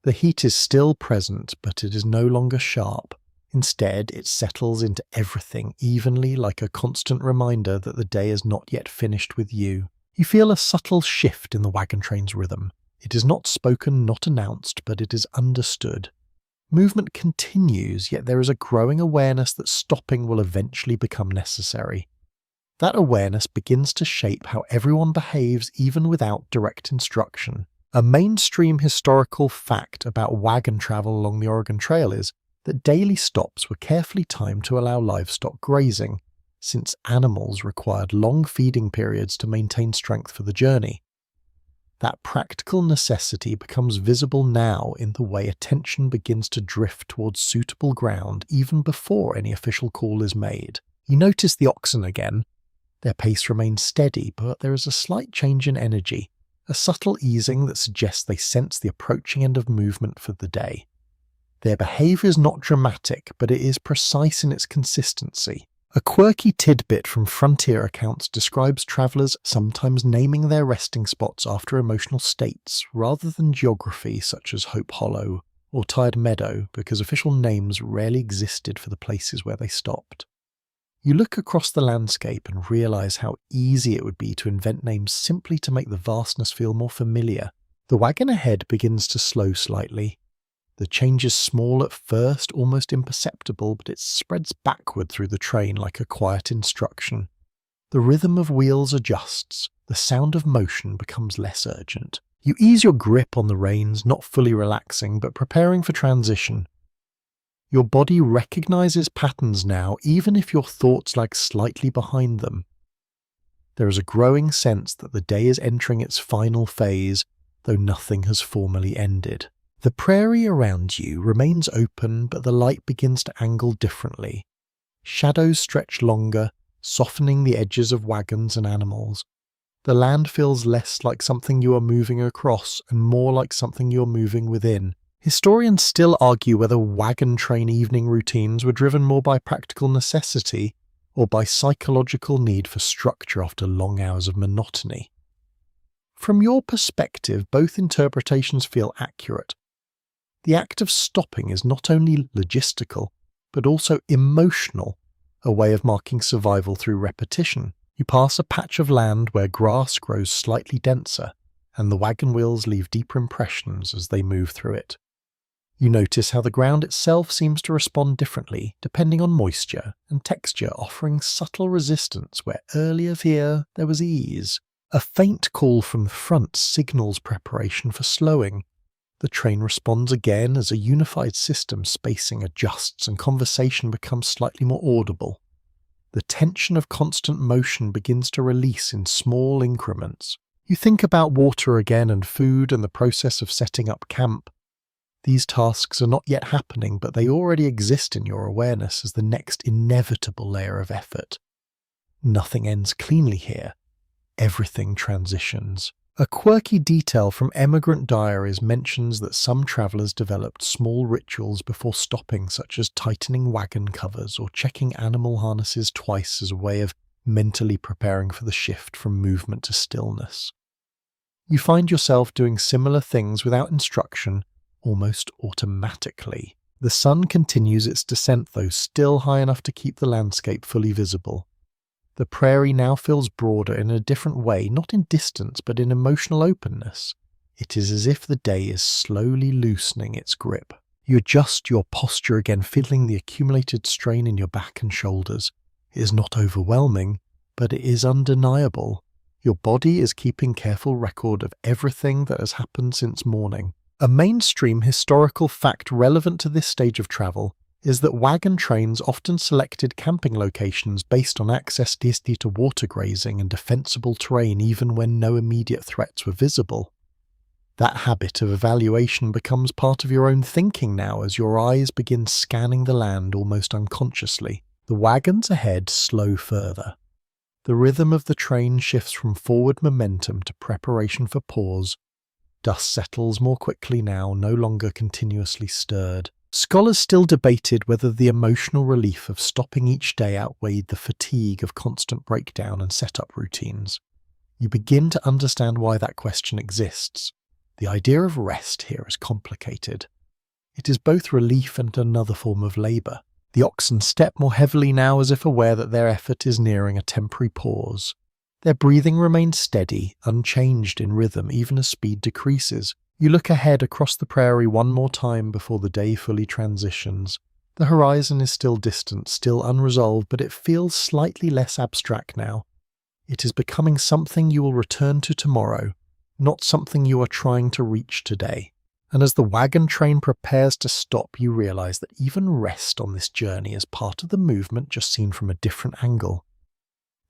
The heat is still present, but it is no longer sharp. Instead, it settles into everything evenly, like a constant reminder that the day is not yet finished with you. You feel a subtle shift in the wagon train's rhythm. It is not spoken, not announced, but it is understood. Movement continues, yet there is a growing awareness that stopping will eventually become necessary. That awareness begins to shape how everyone behaves even without direct instruction. A mainstream historical fact about wagon travel along the Oregon Trail is that daily stops were carefully timed to allow livestock grazing, since animals required long feeding periods to maintain strength for the journey. That practical necessity becomes visible now in the way attention begins to drift towards suitable ground even before any official call is made. You notice the oxen again. Their pace remains steady, but there is a slight change in energy, a subtle easing that suggests they sense the approaching end of movement for the day. Their behaviour is not dramatic, but it is precise in its consistency. A quirky tidbit from frontier accounts describes travellers sometimes naming their resting spots after emotional states rather than geography, such as Hope Hollow or Tired Meadow, because official names rarely existed for the places where they stopped. You look across the landscape and realise how easy it would be to invent names simply to make the vastness feel more familiar. The wagon ahead begins to slow slightly. The change is small at first, almost imperceptible, but it spreads backward through the train like a quiet instruction. The rhythm of wheels adjusts, the sound of motion becomes less urgent. You ease your grip on the reins, not fully relaxing, but preparing for transition. Your body recognizes patterns now, even if your thoughts lag slightly behind them. There is a growing sense that the day is entering its final phase, though nothing has formally ended. The prairie around you remains open, but the light begins to angle differently. Shadows stretch longer, softening the edges of wagons and animals. The land feels less like something you are moving across and more like something you are moving within. Historians still argue whether wagon train evening routines were driven more by practical necessity or by psychological need for structure after long hours of monotony. From your perspective, both interpretations feel accurate. The act of stopping is not only logistical, but also emotional, a way of marking survival through repetition. You pass a patch of land where grass grows slightly denser, and the wagon wheels leave deeper impressions as they move through it. You notice how the ground itself seems to respond differently, depending on moisture and texture, offering subtle resistance where earlier here there was ease. A faint call from the front signals preparation for slowing. The train responds again as a unified system spacing adjusts and conversation becomes slightly more audible. The tension of constant motion begins to release in small increments. You think about water again and food and the process of setting up camp. These tasks are not yet happening, but they already exist in your awareness as the next inevitable layer of effort. Nothing ends cleanly here. Everything transitions. A quirky detail from emigrant diaries mentions that some travellers developed small rituals before stopping, such as tightening wagon covers or checking animal harnesses twice as a way of mentally preparing for the shift from movement to stillness. You find yourself doing similar things without instruction, almost automatically. The sun continues its descent, though still high enough to keep the landscape fully visible. The prairie now feels broader in a different way, not in distance, but in emotional openness. It is as if the day is slowly loosening its grip. You adjust your posture again, feeling the accumulated strain in your back and shoulders. It is not overwhelming, but it is undeniable. Your body is keeping careful record of everything that has happened since morning. A mainstream historical fact relevant to this stage of travel is that wagon trains often selected camping locations based on access to water grazing and defensible terrain even when no immediate threats were visible. That habit of evaluation becomes part of your own thinking now as your eyes begin scanning the land almost unconsciously. The wagons ahead slow further. The rhythm of the train shifts from forward momentum to preparation for pause. Dust settles more quickly now, no longer continuously stirred. Scholars still debated whether the emotional relief of stopping each day outweighed the fatigue of constant breakdown and setup routines. You begin to understand why that question exists. The idea of rest here is complicated. It is both relief and another form of labour. The oxen step more heavily now as if aware that their effort is nearing a temporary pause. Their breathing remains steady, unchanged in rhythm even as speed decreases. You look ahead across the prairie one more time before the day fully transitions. The horizon is still distant, still unresolved, but it feels slightly less abstract now. It is becoming something you will return to tomorrow, not something you are trying to reach today. And as the wagon train prepares to stop, you realize that even rest on this journey is part of the movement, just seen from a different angle.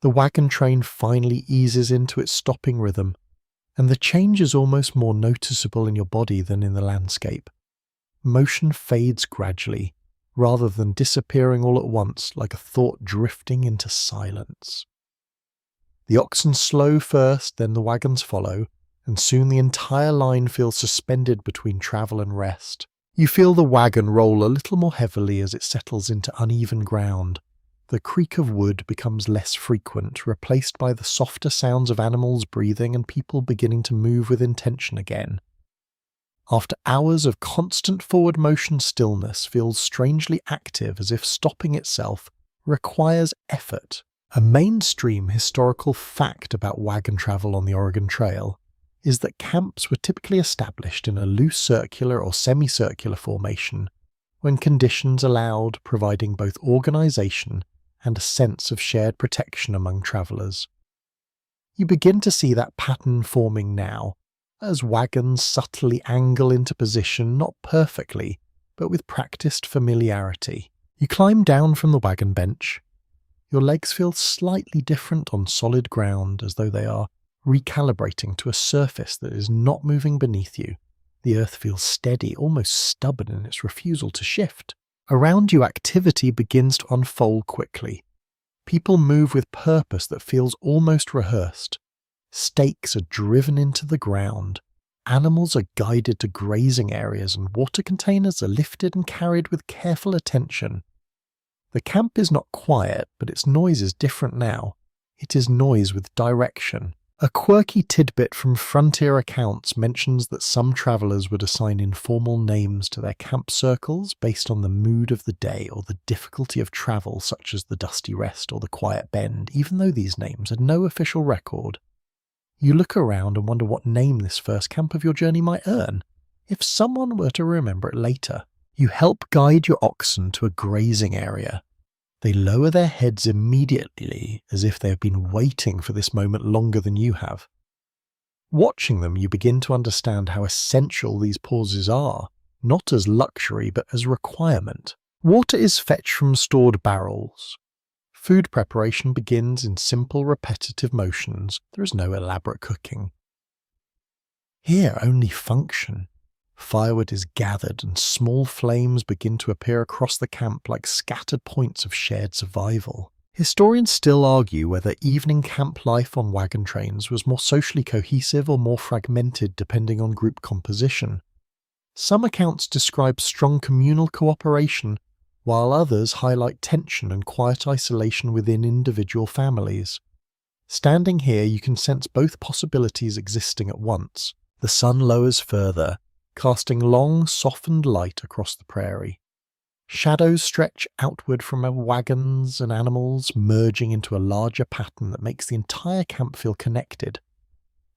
The wagon train finally eases into its stopping rhythm, and the change is almost more noticeable in your body than in the landscape. Motion fades gradually, rather than disappearing all at once like a thought drifting into silence. The oxen slow first, then the wagons follow, and soon the entire line feels suspended between travel and rest. You feel the wagon roll a little more heavily as it settles into uneven ground. The creak of wood becomes less frequent, replaced by the softer sounds of animals breathing and people beginning to move with intention again. After hours of constant forward motion, stillness feels strangely active, as if stopping itself requires effort. A mainstream historical fact about wagon travel on the Oregon Trail is that camps were typically established in a loose circular or semicircular formation when conditions allowed, providing both organization and a sense of shared protection among travelers. You begin to see that pattern forming now, as wagons subtly angle into position, not perfectly, but with practiced familiarity. You climb down from the wagon bench. Your legs feel slightly different on solid ground, as though they are recalibrating to a surface that is not moving beneath you. The earth feels steady, almost stubborn in its refusal to shift. Around you, activity begins to unfold quickly. People move with purpose that feels almost rehearsed. Stakes are driven into the ground. Animals are guided to grazing areas, and water containers are lifted and carried with careful attention. The camp is not quiet, but its noise is different now. It is noise with direction. A quirky tidbit from frontier accounts mentions that some travelers would assign informal names to their camp circles based on the mood of the day or the difficulty of travel, such as the Dusty Rest or the Quiet Bend, even though these names had no official record. You look around and wonder what name this first camp of your journey might earn, if someone were to remember it later. You help guide your oxen to a grazing area. They lower their heads immediately, as if they have been waiting for this moment longer than you have. Watching them, you begin to understand how essential these pauses are, not as luxury but as requirement. Water is fetched from stored barrels. Food preparation begins in simple, repetitive motions. There is no elaborate cooking. Here, only function. Firewood is gathered and small flames begin to appear across the camp like scattered points of shared survival. Historians still argue whether evening camp life on wagon trains was more socially cohesive or more fragmented depending on group composition. Some accounts describe strong communal cooperation, while others highlight tension and quiet isolation within individual families. Standing here, you can sense both possibilities existing at once. The sun lowers further, casting long, softened light across the prairie. Shadows stretch outward from wagons and animals, merging into a larger pattern that makes the entire camp feel connected.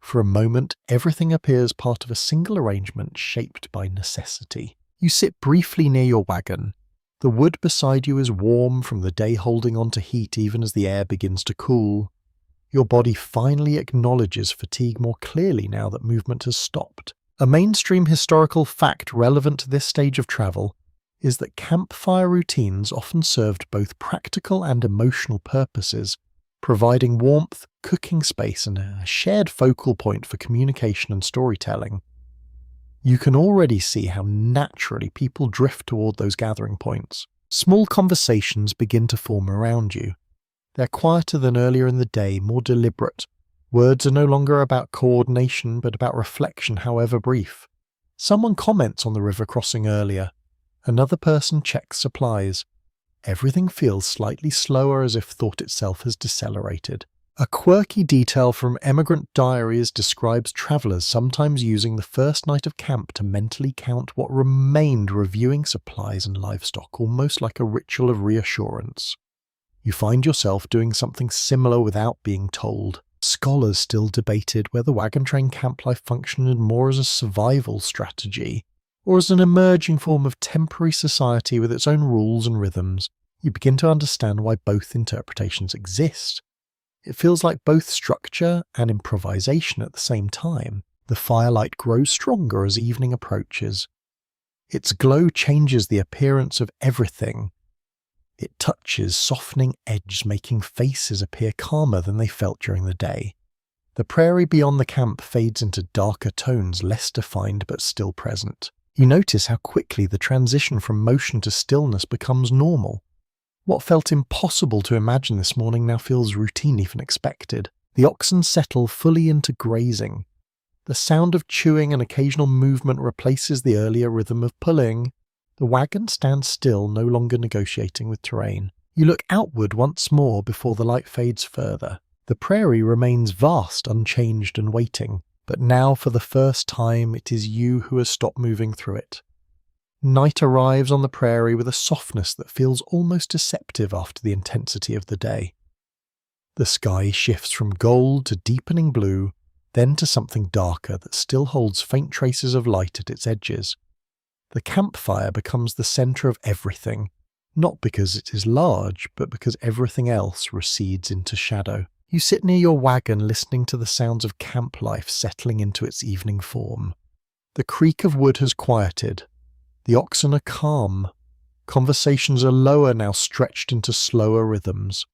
For a moment, everything appears part of a single arrangement shaped by necessity. You sit briefly near your wagon. The wood beside you is warm from the day holding on to heat even as the air begins to cool. Your body finally acknowledges fatigue more clearly now that movement has stopped. A mainstream historical fact relevant to this stage of travel is that campfire routines often served both practical and emotional purposes, providing warmth, cooking space, and a shared focal point for communication and storytelling. You can already see how naturally people drift toward those gathering points. Small conversations begin to form around you. They're quieter than earlier in the day, more deliberate. Words are no longer about coordination, but about reflection, however brief. Someone comments on the river crossing earlier. Another person checks supplies. Everything feels slightly slower, as if thought itself has decelerated. A quirky detail from emigrant diaries describes travelers sometimes using the first night of camp to mentally count what remained, reviewing supplies and livestock, almost like a ritual of reassurance. You find yourself doing something similar without being told. Scholars still debated whether wagon train camp life functioned more as a survival strategy or as an emerging form of temporary society with its own rules and rhythms. You begin to understand why both interpretations exist. It feels like both structure and improvisation at the same time. The firelight grows stronger as evening approaches. Its glow changes the appearance of everything. It touches softening edges, making faces appear calmer than they felt during the day. The prairie beyond the camp fades into darker tones, less defined but still present. You notice how quickly the transition from motion to stillness becomes normal. What felt impossible to imagine this morning now feels routine, even expected. The oxen settle fully into grazing. The sound of chewing and occasional movement replaces the earlier rhythm of pulling. The wagon stands still, no longer negotiating with terrain. You look outward once more before the light fades further. The prairie remains vast, unchanged and waiting, but now for the first time it is you who has stopped moving through it. Night arrives on the prairie with a softness that feels almost deceptive after the intensity of the day. The sky shifts from gold to deepening blue, then to something darker that still holds faint traces of light at its edges. The campfire becomes the centre of everything, not because it is large, but because everything else recedes into shadow. You sit near your wagon listening to the sounds of camp life settling into its evening form. The creak of wood has quieted. The oxen are calm. Conversations are lower now, stretched into slower rhythms.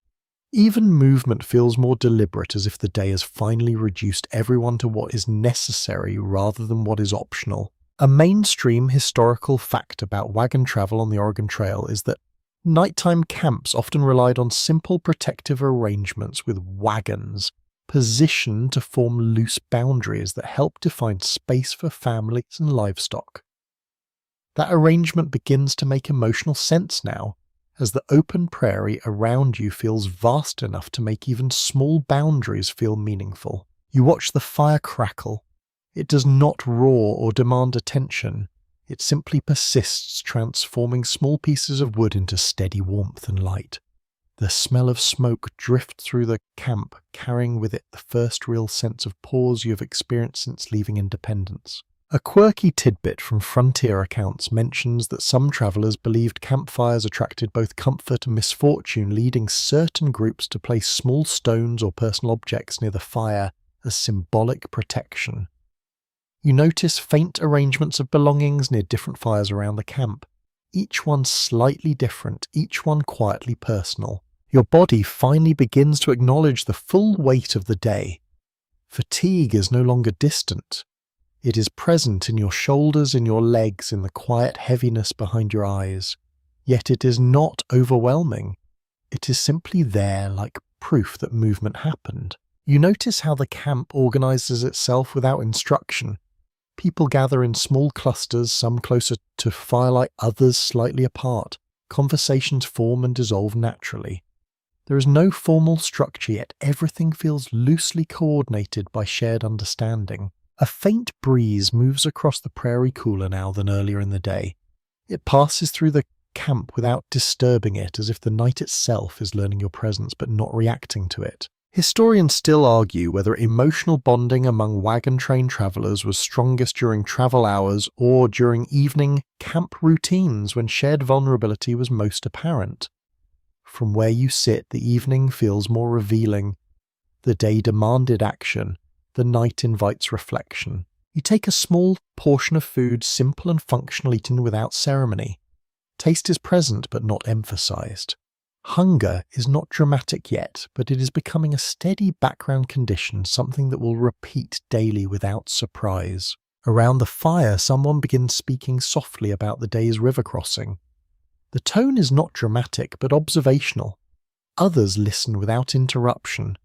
Even movement feels more deliberate, as if the day has finally reduced everyone to what is necessary rather than what is optional. A mainstream historical fact about wagon travel on the Oregon Trail is that nighttime camps often relied on simple protective arrangements with wagons, positioned to form loose boundaries that help define space for families and livestock. That arrangement begins to make emotional sense now, as the open prairie around you feels vast enough to make even small boundaries feel meaningful. You watch the fire crackle. It does not roar or demand attention. It simply persists, transforming small pieces of wood into steady warmth and light. The smell of smoke drifts through the camp, carrying with it the first real sense of pause you have experienced since leaving Independence. A quirky tidbit from frontier accounts mentions that some travellers believed campfires attracted both comfort and misfortune, leading certain groups to place small stones or personal objects near the fire as symbolic protection. You notice faint arrangements of belongings near different fires around the camp, each one slightly different, each one quietly personal. Your body finally begins to acknowledge the full weight of the day. Fatigue is no longer distant. It is present in your shoulders, in your legs, in the quiet heaviness behind your eyes. Yet it is not overwhelming. It is simply there, like proof that movement happened. You notice how the camp organizes itself without instruction. People gather in small clusters, some closer to firelight, others slightly apart. Conversations form and dissolve naturally. There is no formal structure, yet everything feels loosely coordinated by shared understanding. A faint breeze moves across the prairie cooler now than earlier in the day. It passes through the camp without disturbing it, as if the night itself is learning your presence but not reacting to it. Historians still argue whether emotional bonding among wagon train travellers was strongest during travel hours or during evening camp routines when shared vulnerability was most apparent. From where you sit, the evening feels more revealing. The day demanded action. The night invites reflection. You take a small portion of food, simple and functional, eaten without ceremony. Taste is present but not emphasized. Hunger is not dramatic yet, but it is becoming a steady background condition, something that will repeat daily without surprise. Around the fire, someone begins speaking softly about the day's river crossing. The tone is not dramatic but observational. Others listen without interruption.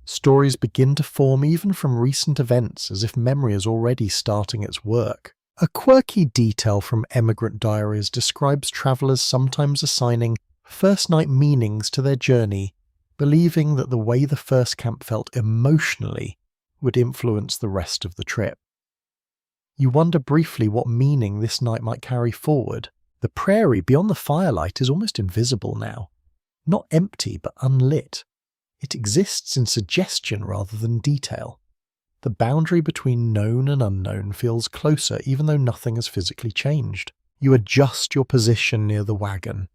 Stories begin to form even from recent events, as if memory is already starting its work. A quirky detail from emigrant diaries describes travellers sometimes assigning first-night meanings to their journey, believing that the way the first camp felt emotionally would influence the rest of the trip. You wonder briefly what meaning this night might carry forward. The prairie beyond the firelight is almost invisible now. Not empty, but unlit. It exists in suggestion rather than detail. The boundary between known and unknown feels closer even though nothing has physically changed. You adjust your position near the wagon.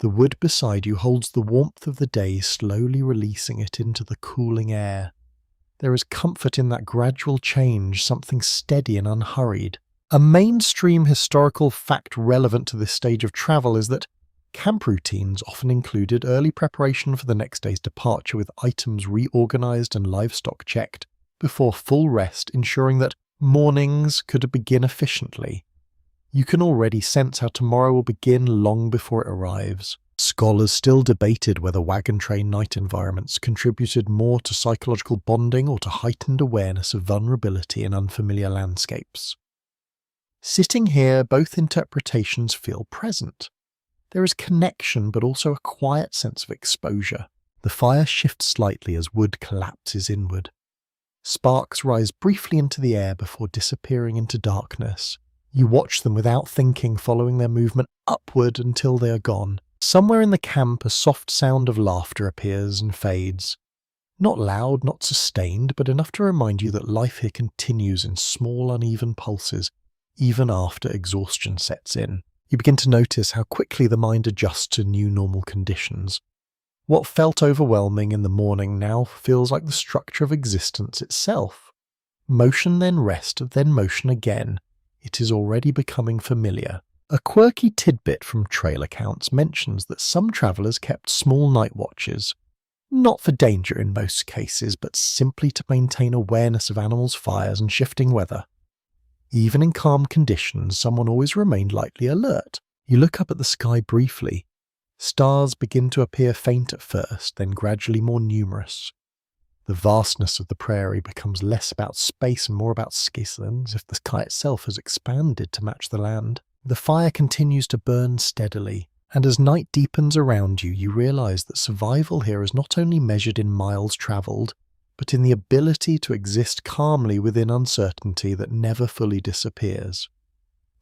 The wood beside you holds the warmth of the day, slowly releasing it into the cooling air. There is comfort in that gradual change, something steady and unhurried. A mainstream historical fact relevant to this stage of travel is that camp routines often included early preparation for the next day's departure, with items reorganized and livestock checked before full rest, ensuring that mornings could begin efficiently. You can already sense how tomorrow will begin long before it arrives. Scholars still debated whether wagon train night environments contributed more to psychological bonding or to heightened awareness of vulnerability in unfamiliar landscapes. Sitting here, both interpretations feel present. There is connection, but also a quiet sense of exposure. The fire shifts slightly as wood collapses inward. Sparks rise briefly into the air before disappearing into darkness. You watch them without thinking, following their movement upward until they are gone. Somewhere in the camp, a soft sound of laughter appears and fades. Not loud, not sustained, but enough to remind you that life here continues in small, uneven pulses, even after exhaustion sets in. You begin to notice how quickly the mind adjusts to new normal conditions. What felt overwhelming in the morning now feels like the structure of existence itself. Motion, then rest, then motion again. It is already becoming familiar. A quirky tidbit from trail accounts mentions that some travellers kept small night watches, not for danger in most cases, but simply to maintain awareness of animals' fires and shifting weather. Even in calm conditions, someone always remained lightly alert. You look up at the sky briefly. Stars begin to appear faint at first, then gradually more numerous. The vastness of the prairie becomes less about space and more about scale, as if the sky itself has expanded to match the land. The fire continues to burn steadily, and as night deepens around you, you realize that survival here is not only measured in miles traveled, but in the ability to exist calmly within uncertainty that never fully disappears.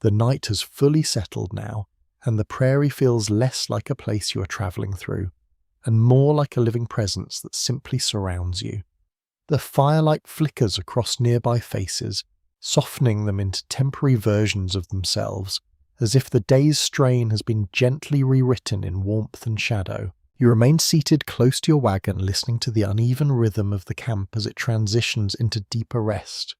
The night has fully settled now, and the prairie feels less like a place you are traveling through, and more like a living presence that simply surrounds you. The firelight flickers across nearby faces, softening them into temporary versions of themselves, as if the day's strain has been gently rewritten in warmth and shadow. You remain seated close to your wagon, listening to the uneven rhythm of the camp as it transitions into deeper rest.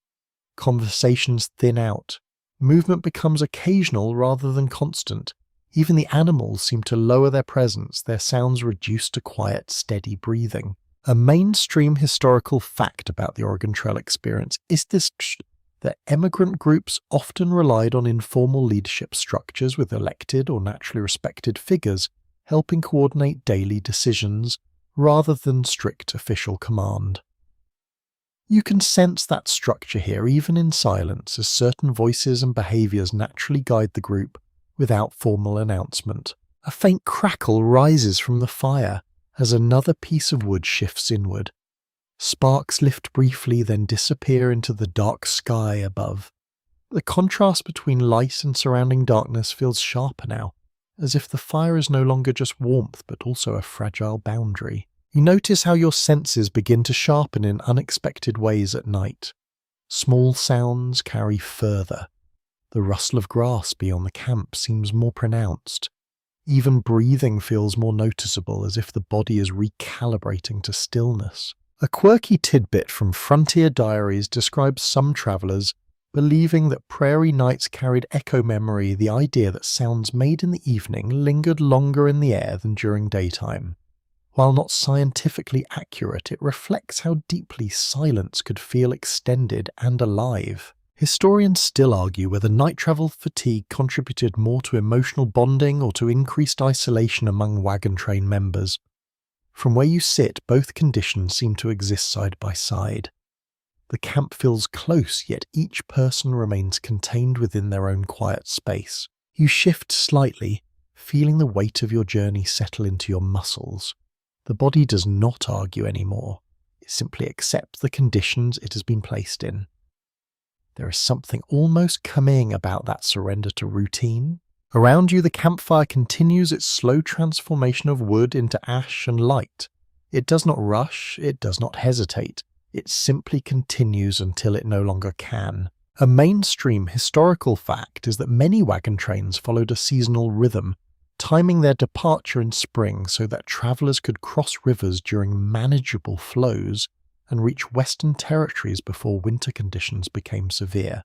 Conversations thin out. Movement becomes occasional rather than constant. Even the animals seem to lower their presence, their sounds reduced to quiet, steady breathing. A mainstream historical fact about the Oregon Trail experience is that emigrant groups often relied on informal leadership structures with elected or naturally respected figures helping coordinate daily decisions rather than strict official command. You can sense that structure here even in silence, as certain voices and behaviours naturally guide the group without formal announcement. A faint crackle rises from the fire as another piece of wood shifts inward. Sparks lift briefly, then disappear into the dark sky above. The contrast between light and surrounding darkness feels sharper now, as if the fire is no longer just warmth but also a fragile boundary. You notice how your senses begin to sharpen in unexpected ways at night. Small sounds carry further. The rustle of grass beyond the camp seems more pronounced. Even breathing feels more noticeable, as if the body is recalibrating to stillness. A quirky tidbit from Frontier Diaries describes some travellers believing that prairie nights carried echo memory, the idea that sounds made in the evening lingered longer in the air than during daytime. While not scientifically accurate, it reflects how deeply silence could feel extended and alive. Historians still argue whether night travel fatigue contributed more to emotional bonding or to increased isolation among wagon train members. From where you sit, both conditions seem to exist side by side. The camp feels close, yet each person remains contained within their own quiet space. You shift slightly, feeling the weight of your journey settle into your muscles. The body does not argue anymore. It simply accepts the conditions it has been placed in. There is something almost calming about that surrender to routine. Around you, the campfire continues its slow transformation of wood into ash and light. It does not rush, it does not hesitate. It simply continues until it no longer can. A mainstream historical fact is that many wagon trains followed a seasonal rhythm, timing their departure in spring so that travellers could cross rivers during manageable flows and reach Western territories before winter conditions became severe.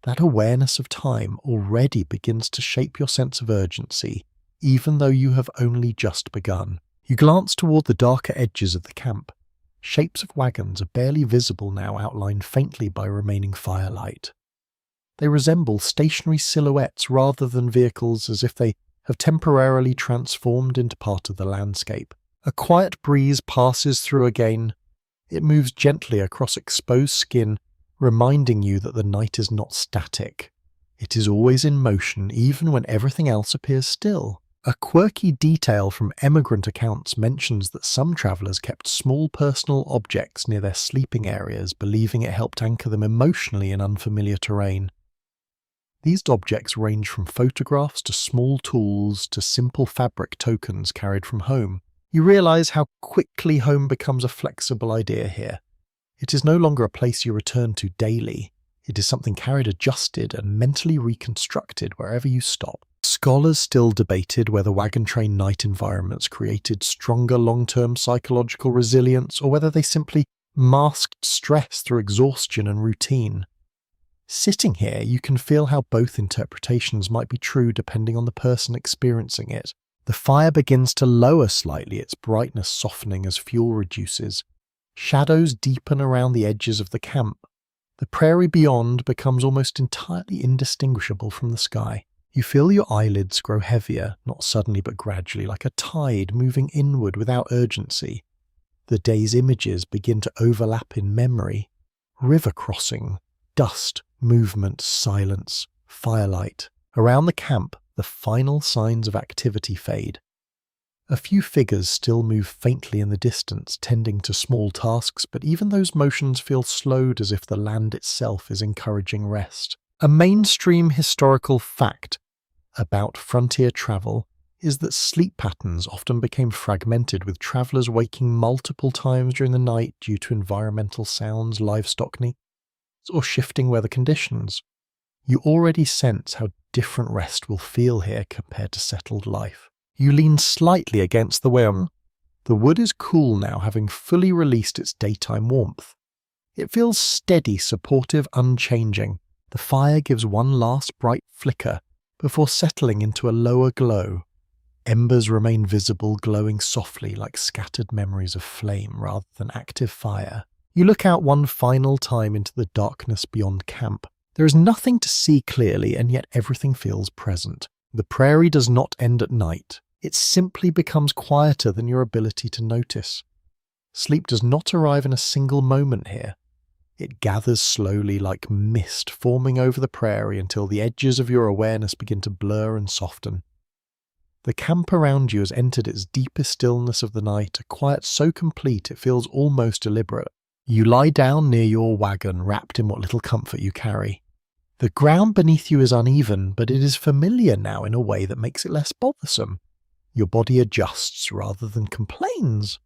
That awareness of time already begins to shape your sense of urgency, even though you have only just begun. You glance toward the darker edges of the camp. Shapes of wagons are barely visible now, outlined faintly by remaining firelight. They resemble stationary silhouettes rather than vehicles, as if they have temporarily transformed into part of the landscape. A quiet breeze passes through again. It moves gently across exposed skin, reminding you that the night is not static. It is always in motion, even when everything else appears still. A quirky detail from emigrant accounts mentions that some travellers kept small personal objects near their sleeping areas, believing it helped anchor them emotionally in unfamiliar terrain. These objects range from photographs to small tools to simple fabric tokens carried from home. You realise how quickly home becomes a flexible idea here. It is no longer a place you return to daily. It is something carried adjusted and mentally reconstructed wherever you stop. Scholars still debated whether wagon train night environments created stronger long-term psychological resilience or whether they simply masked stress through exhaustion and routine. Sitting here, you can feel how both interpretations might be true depending on the person experiencing it. The fire begins to lower slightly, its brightness softening as fuel reduces. Shadows deepen around the edges of the camp. The prairie beyond becomes almost entirely indistinguishable from the sky. You feel your eyelids grow heavier, not suddenly but gradually, like a tide moving inward without urgency. The day's images begin to overlap in memory. River crossing, dust, movement, silence, firelight. Around the camp, the final signs of activity fade. A few figures still move faintly in the distance, tending to small tasks, but even those motions feel slowed as if the land itself is encouraging rest. A mainstream historical fact about frontier travel is that sleep patterns often became fragmented, with travellers waking multiple times during the night due to environmental sounds, livestock needs, or shifting weather conditions. You already sense how different rest will feel here compared to settled life. You lean slightly against the wagon. The wood is cool now, having fully released its daytime warmth. It feels steady, supportive, unchanging. The fire gives one last bright flicker before settling into a lower glow. Embers remain visible, glowing softly like scattered memories of flame rather than active fire. You look out one final time into the darkness beyond camp. There is nothing to see clearly, and yet everything feels present. The prairie does not end at night. It simply becomes quieter than your ability to notice. Sleep does not arrive in a single moment here. It gathers slowly like mist forming over the prairie until the edges of your awareness begin to blur and soften. The camp around you has entered its deepest stillness of the night, a quiet so complete it feels almost deliberate. You lie down near your wagon, wrapped in what little comfort you carry. The ground beneath you is uneven, but it is familiar now in a way that makes it less bothersome. Your body adjusts rather than complains.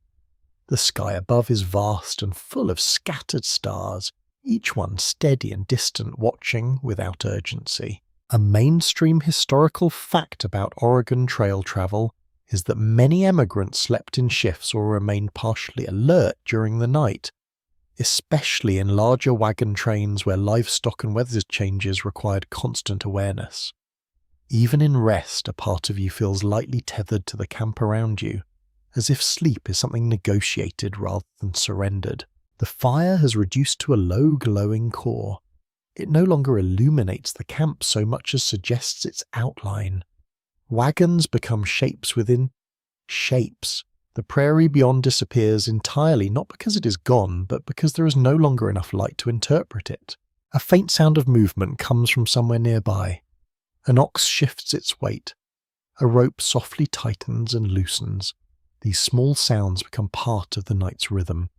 The sky above is vast and full of scattered stars, each one steady and distant, watching without urgency. A mainstream historical fact about Oregon Trail travel is that many emigrants slept in shifts or remained partially alert during the night, especially in larger wagon trains where livestock and weather changes required constant awareness. Even in rest, a part of you feels lightly tethered to the camp around you, as if sleep is something negotiated rather than surrendered. The fire has reduced to a low glowing core. It no longer illuminates the camp so much as suggests its outline. Wagons become shapes within shapes. The prairie beyond disappears entirely, not because it is gone, but because there is no longer enough light to interpret it. A faint sound of movement comes from somewhere nearby. An ox shifts its weight. A rope softly tightens and loosens. These small sounds become part of the night's rhythm.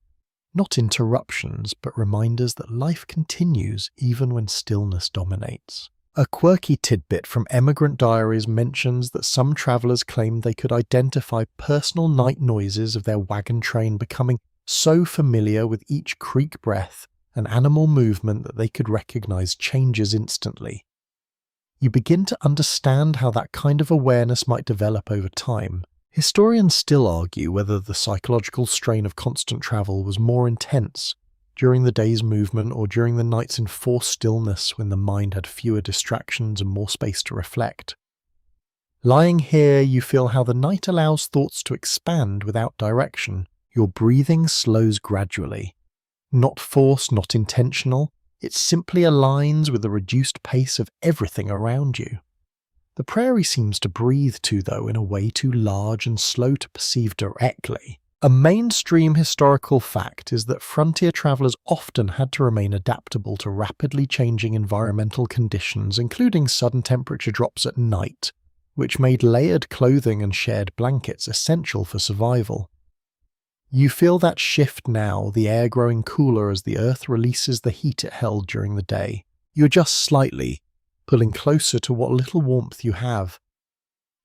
Not interruptions, but reminders that life continues even when stillness dominates. A quirky tidbit from emigrant diaries mentions that some travellers claimed they could identify personal night noises of their wagon train becoming so familiar with each creak breath and animal movement that they could recognise changes instantly. You begin to understand how that kind of awareness might develop over time. Historians still argue whether the psychological strain of constant travel was more intense during the day's movement or during the night's enforced stillness when the mind had fewer distractions and more space to reflect. Lying here, you feel how the night allows thoughts to expand without direction. Your breathing slows gradually. Not forced, not intentional. It simply aligns with the reduced pace of everything around you. The prairie seems to breathe too, though, in a way too large and slow to perceive directly. A mainstream historical fact is that frontier travellers often had to remain adaptable to rapidly changing environmental conditions, including sudden temperature drops at night, which made layered clothing and shared blankets essential for survival. You feel that shift now, the air growing cooler as the earth releases the heat it held during the day. You adjust slightly, pulling closer to what little warmth you have.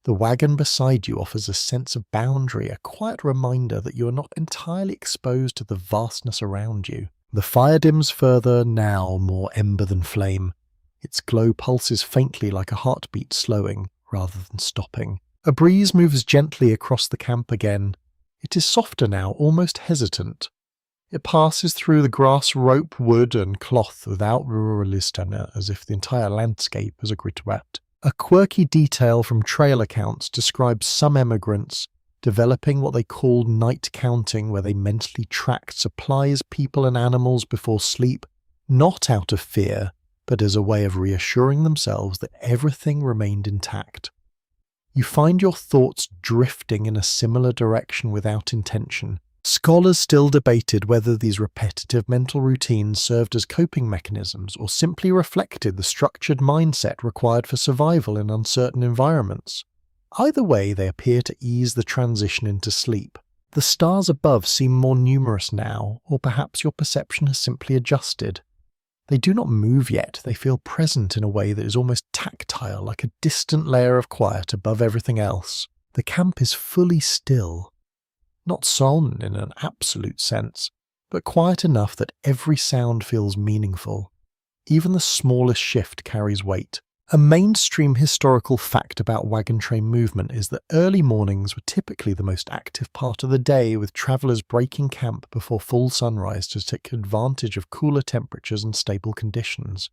The wagon beside you offers a sense of boundary, a quiet reminder that you are not entirely exposed to the vastness around you. The fire dims further, now more ember than flame. Its glow pulses faintly like a heartbeat slowing, rather than stopping. A breeze moves gently across the camp again. It is softer now, almost hesitant. It passes through the grass, rope, wood, and cloth without ruralistan, as if the entire landscape has agreed to act. A quirky detail from trail accounts describes some emigrants developing what they called night counting, where they mentally tracked supplies, people, and animals before sleep, not out of fear, but as a way of reassuring themselves that everything remained intact. You find your thoughts drifting in a similar direction without intention. Scholars still debated whether these repetitive mental routines served as coping mechanisms or simply reflected the structured mindset required for survival in uncertain environments. Either way, they appear to ease the transition into sleep. The stars above seem more numerous now, or perhaps your perception has simply adjusted. They do not move yet, they feel present in a way that is almost tactile, like a distant layer of quiet above everything else. The camp is fully still. Not solemn in an absolute sense, but quiet enough that every sound feels meaningful. Even the smallest shift carries weight. A mainstream historical fact about wagon train movement is that early mornings were typically the most active part of the day, with travellers breaking camp before full sunrise to take advantage of cooler temperatures and stable conditions.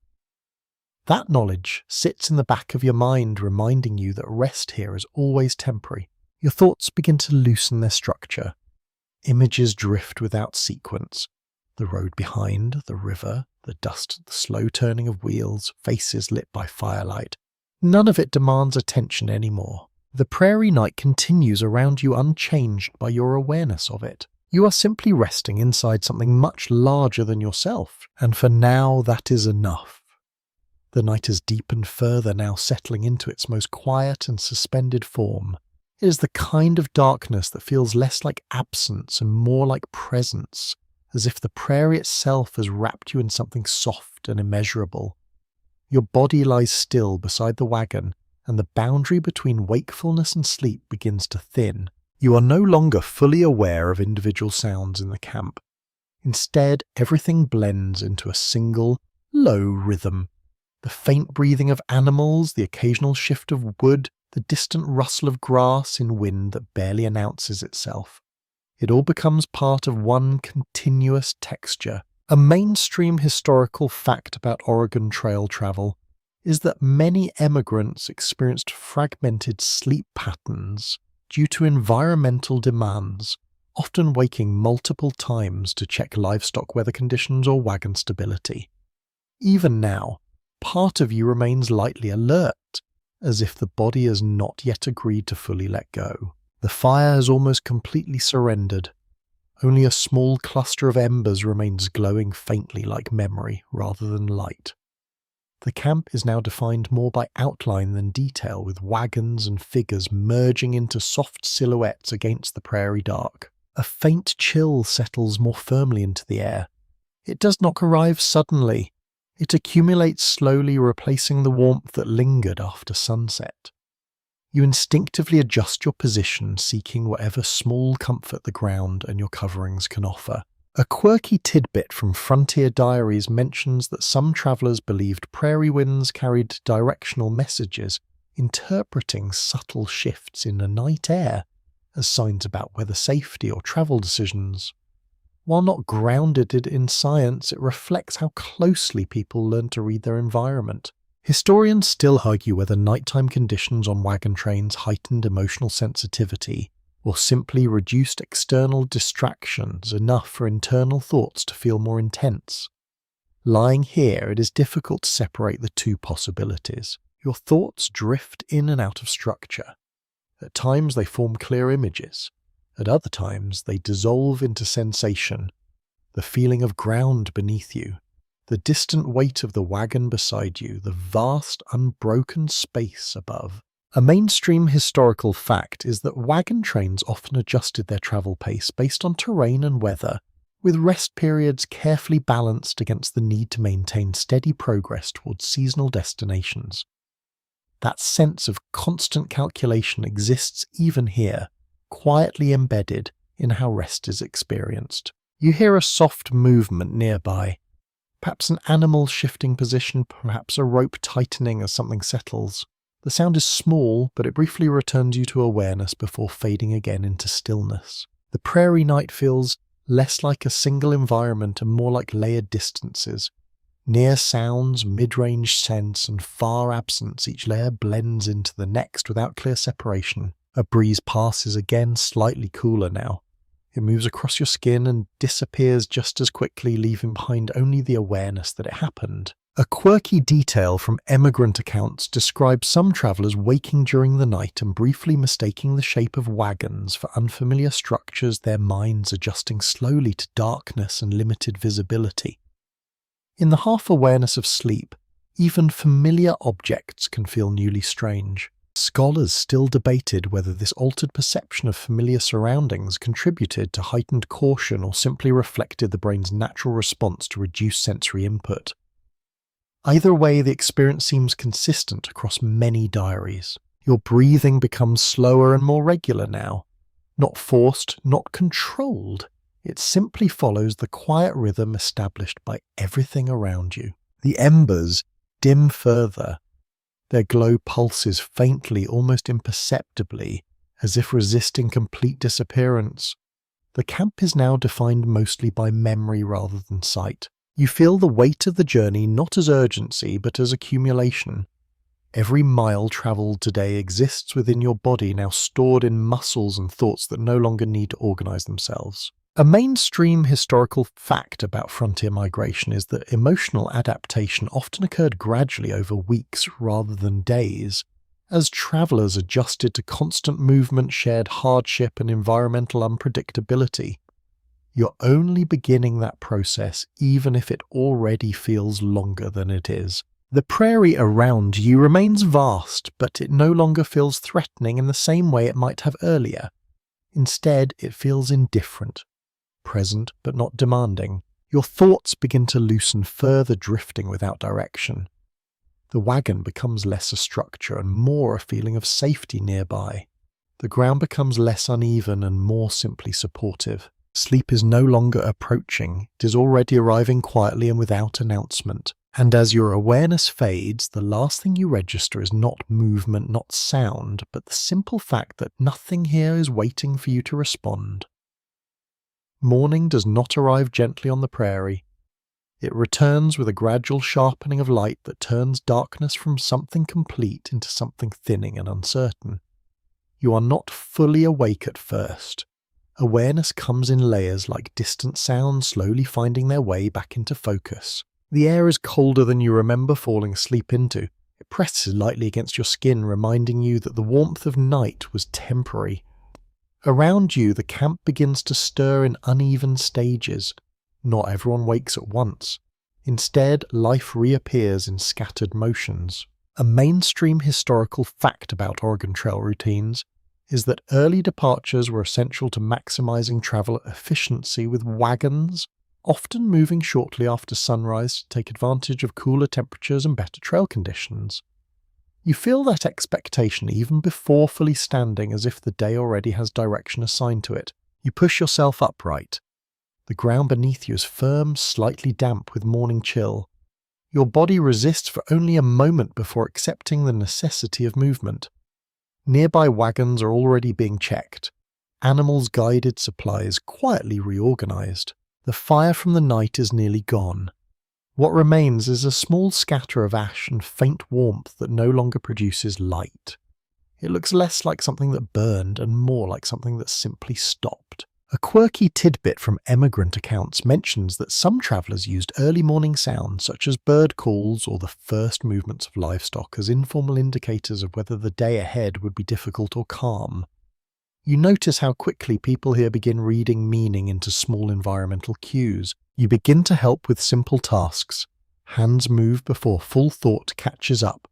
That knowledge sits in the back of your mind, reminding you that rest here is always temporary. Your thoughts begin to loosen their structure. Images drift without sequence. The road behind, the river, the dust, the slow turning of wheels, faces lit by firelight. None of it demands attention anymore. The prairie night continues around you unchanged by your awareness of it. You are simply resting inside something much larger than yourself, and for now that is enough. The night has deepened further, now settling into its most quiet and suspended form. It is the kind of darkness that feels less like absence and more like presence, as if the prairie itself has wrapped you in something soft and immeasurable. Your body lies still beside the wagon, and the boundary between wakefulness and sleep begins to thin. You are no longer fully aware of individual sounds in the camp. Instead, everything blends into a single, low rhythm. The faint breathing of animals, the occasional shift of wood, the distant rustle of grass in wind that barely announces itself. It all becomes part of one continuous texture. A mainstream historical fact about Oregon Trail travel is that many emigrants experienced fragmented sleep patterns due to environmental demands, often waking multiple times to check livestock weather conditions or wagon stability. Even now, part of you remains lightly alert, as if the body has not yet agreed to fully let go. The fire has almost completely surrendered. Only a small cluster of embers remains glowing faintly like memory rather than light. The camp is now defined more by outline than detail, with wagons and figures merging into soft silhouettes against the prairie dark. A faint chill settles more firmly into the air. It does not arrive suddenly. It accumulates slowly, replacing the warmth that lingered after sunset. You instinctively adjust your position, seeking whatever small comfort the ground and your coverings can offer. A quirky tidbit from Frontier Diaries mentions that some travellers believed prairie winds carried directional messages, interpreting subtle shifts in the night air as signs about weather safety or travel decisions. While not grounded in science, it reflects how closely people learn to read their environment. Historians still argue whether nighttime conditions on wagon trains heightened emotional sensitivity or simply reduced external distractions enough for internal thoughts to feel more intense. Lying here, it is difficult to separate the two possibilities. Your thoughts drift in and out of structure. At times they form clear images. At other times they dissolve into sensation, the feeling of ground beneath you, the distant weight of the wagon beside you, the vast unbroken space above. A mainstream historical fact is that wagon trains often adjusted their travel pace based on terrain and weather, with rest periods carefully balanced against the need to maintain steady progress towards seasonal destinations. That sense of constant calculation exists even here, quietly embedded in how rest is experienced. You hear a soft movement nearby, perhaps an animal shifting position, perhaps a rope tightening as something settles. The sound is small, but it briefly returns you to awareness before fading again into stillness. The prairie night feels less like a single environment and more like layered distances. Near sounds, mid-range sense, and far absence, each layer blends into the next without clear separation. A breeze passes again, slightly cooler now. It moves across your skin and disappears just as quickly, leaving behind only the awareness that it happened. A quirky detail from emigrant accounts describes some travellers waking during the night and briefly mistaking the shape of wagons for unfamiliar structures, their minds adjusting slowly to darkness and limited visibility. In the half-awareness of sleep, even familiar objects can feel newly strange. Scholars still debated whether this altered perception of familiar surroundings contributed to heightened caution or simply reflected the brain's natural response to reduced sensory input. Either way, the experience seems consistent across many diaries. Your breathing becomes slower and more regular now. Not forced, not controlled. It simply follows the quiet rhythm established by everything around you. The embers dim further. Their glow pulses faintly, almost imperceptibly, as if resisting complete disappearance. The camp is now defined mostly by memory rather than sight. You feel the weight of the journey not as urgency but as accumulation. Every mile travelled today exists within your body, now stored in muscles and thoughts that no longer need to organise themselves. A mainstream historical fact about frontier migration is that emotional adaptation often occurred gradually over weeks rather than days, as travellers adjusted to constant movement, shared hardship, and environmental unpredictability. You're only beginning that process, even if it already feels longer than it is. The prairie around you remains vast, but it no longer feels threatening in the same way it might have earlier. Instead, it feels indifferent, present but not demanding. Your thoughts begin to loosen further, drifting without direction. The wagon becomes less a structure and more a feeling of safety nearby. The ground becomes less uneven and more simply supportive. Sleep is no longer approaching, it is already arriving quietly and without announcement. And as your awareness fades, the last thing you register is not movement, not sound, but the simple fact that nothing here is waiting for you to respond. Morning does not arrive gently on the prairie. It returns with a gradual sharpening of light that turns darkness from something complete into something thinning and uncertain. You are not fully awake at first. Awareness comes in layers like distant sounds slowly finding their way back into focus. The air is colder than you remember falling asleep into. It presses lightly against your skin, reminding you that the warmth of night was temporary. Around you, the camp begins to stir in uneven stages. Not everyone wakes at once. Instead, life reappears in scattered motions. A mainstream historical fact about Oregon Trail routines is that early departures were essential to maximizing travel efficiency, with wagons often moving shortly after sunrise to take advantage of cooler temperatures and better trail conditions. You feel that expectation even before fully standing, as if the day already has direction assigned to it. You push yourself upright. The ground beneath you is firm, slightly damp with morning chill. Your body resists for only a moment before accepting the necessity of movement. Nearby wagons are already being checked. Animals' guided supplies quietly reorganized. The fire from the night is nearly gone. What remains is a small scatter of ash and faint warmth that no longer produces light. It looks less like something that burned and more like something that simply stopped. A quirky tidbit from emigrant accounts mentions that some travellers used early morning sounds such as bird calls or the first movements of livestock as informal indicators of whether the day ahead would be difficult or calm. You notice how quickly people here begin reading meaning into small environmental cues. You begin to help with simple tasks. Hands move before full thought catches up.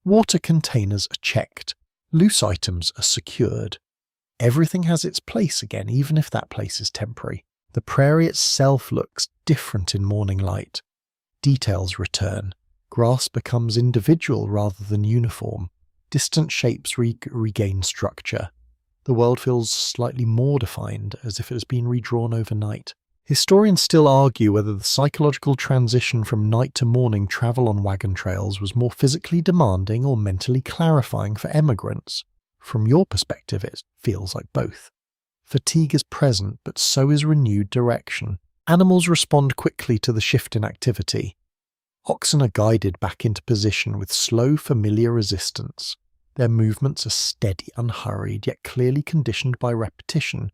Water containers are checked. Loose items are secured. Everything has its place again, even if that place is temporary. The prairie itself looks different in morning light. Details return. Grass becomes individual rather than uniform. Distant shapes regain structure. The world feels slightly more defined, as if it has been redrawn overnight. Historians still argue whether the psychological transition from night to morning travel on wagon trails was more physically demanding or mentally clarifying for emigrants. From your perspective, it feels like both. Fatigue is present, but so is renewed direction. Animals respond quickly to the shift in activity. Oxen are guided back into position with slow, familiar resistance. Their movements are steady, unhurried, yet clearly conditioned by repetition.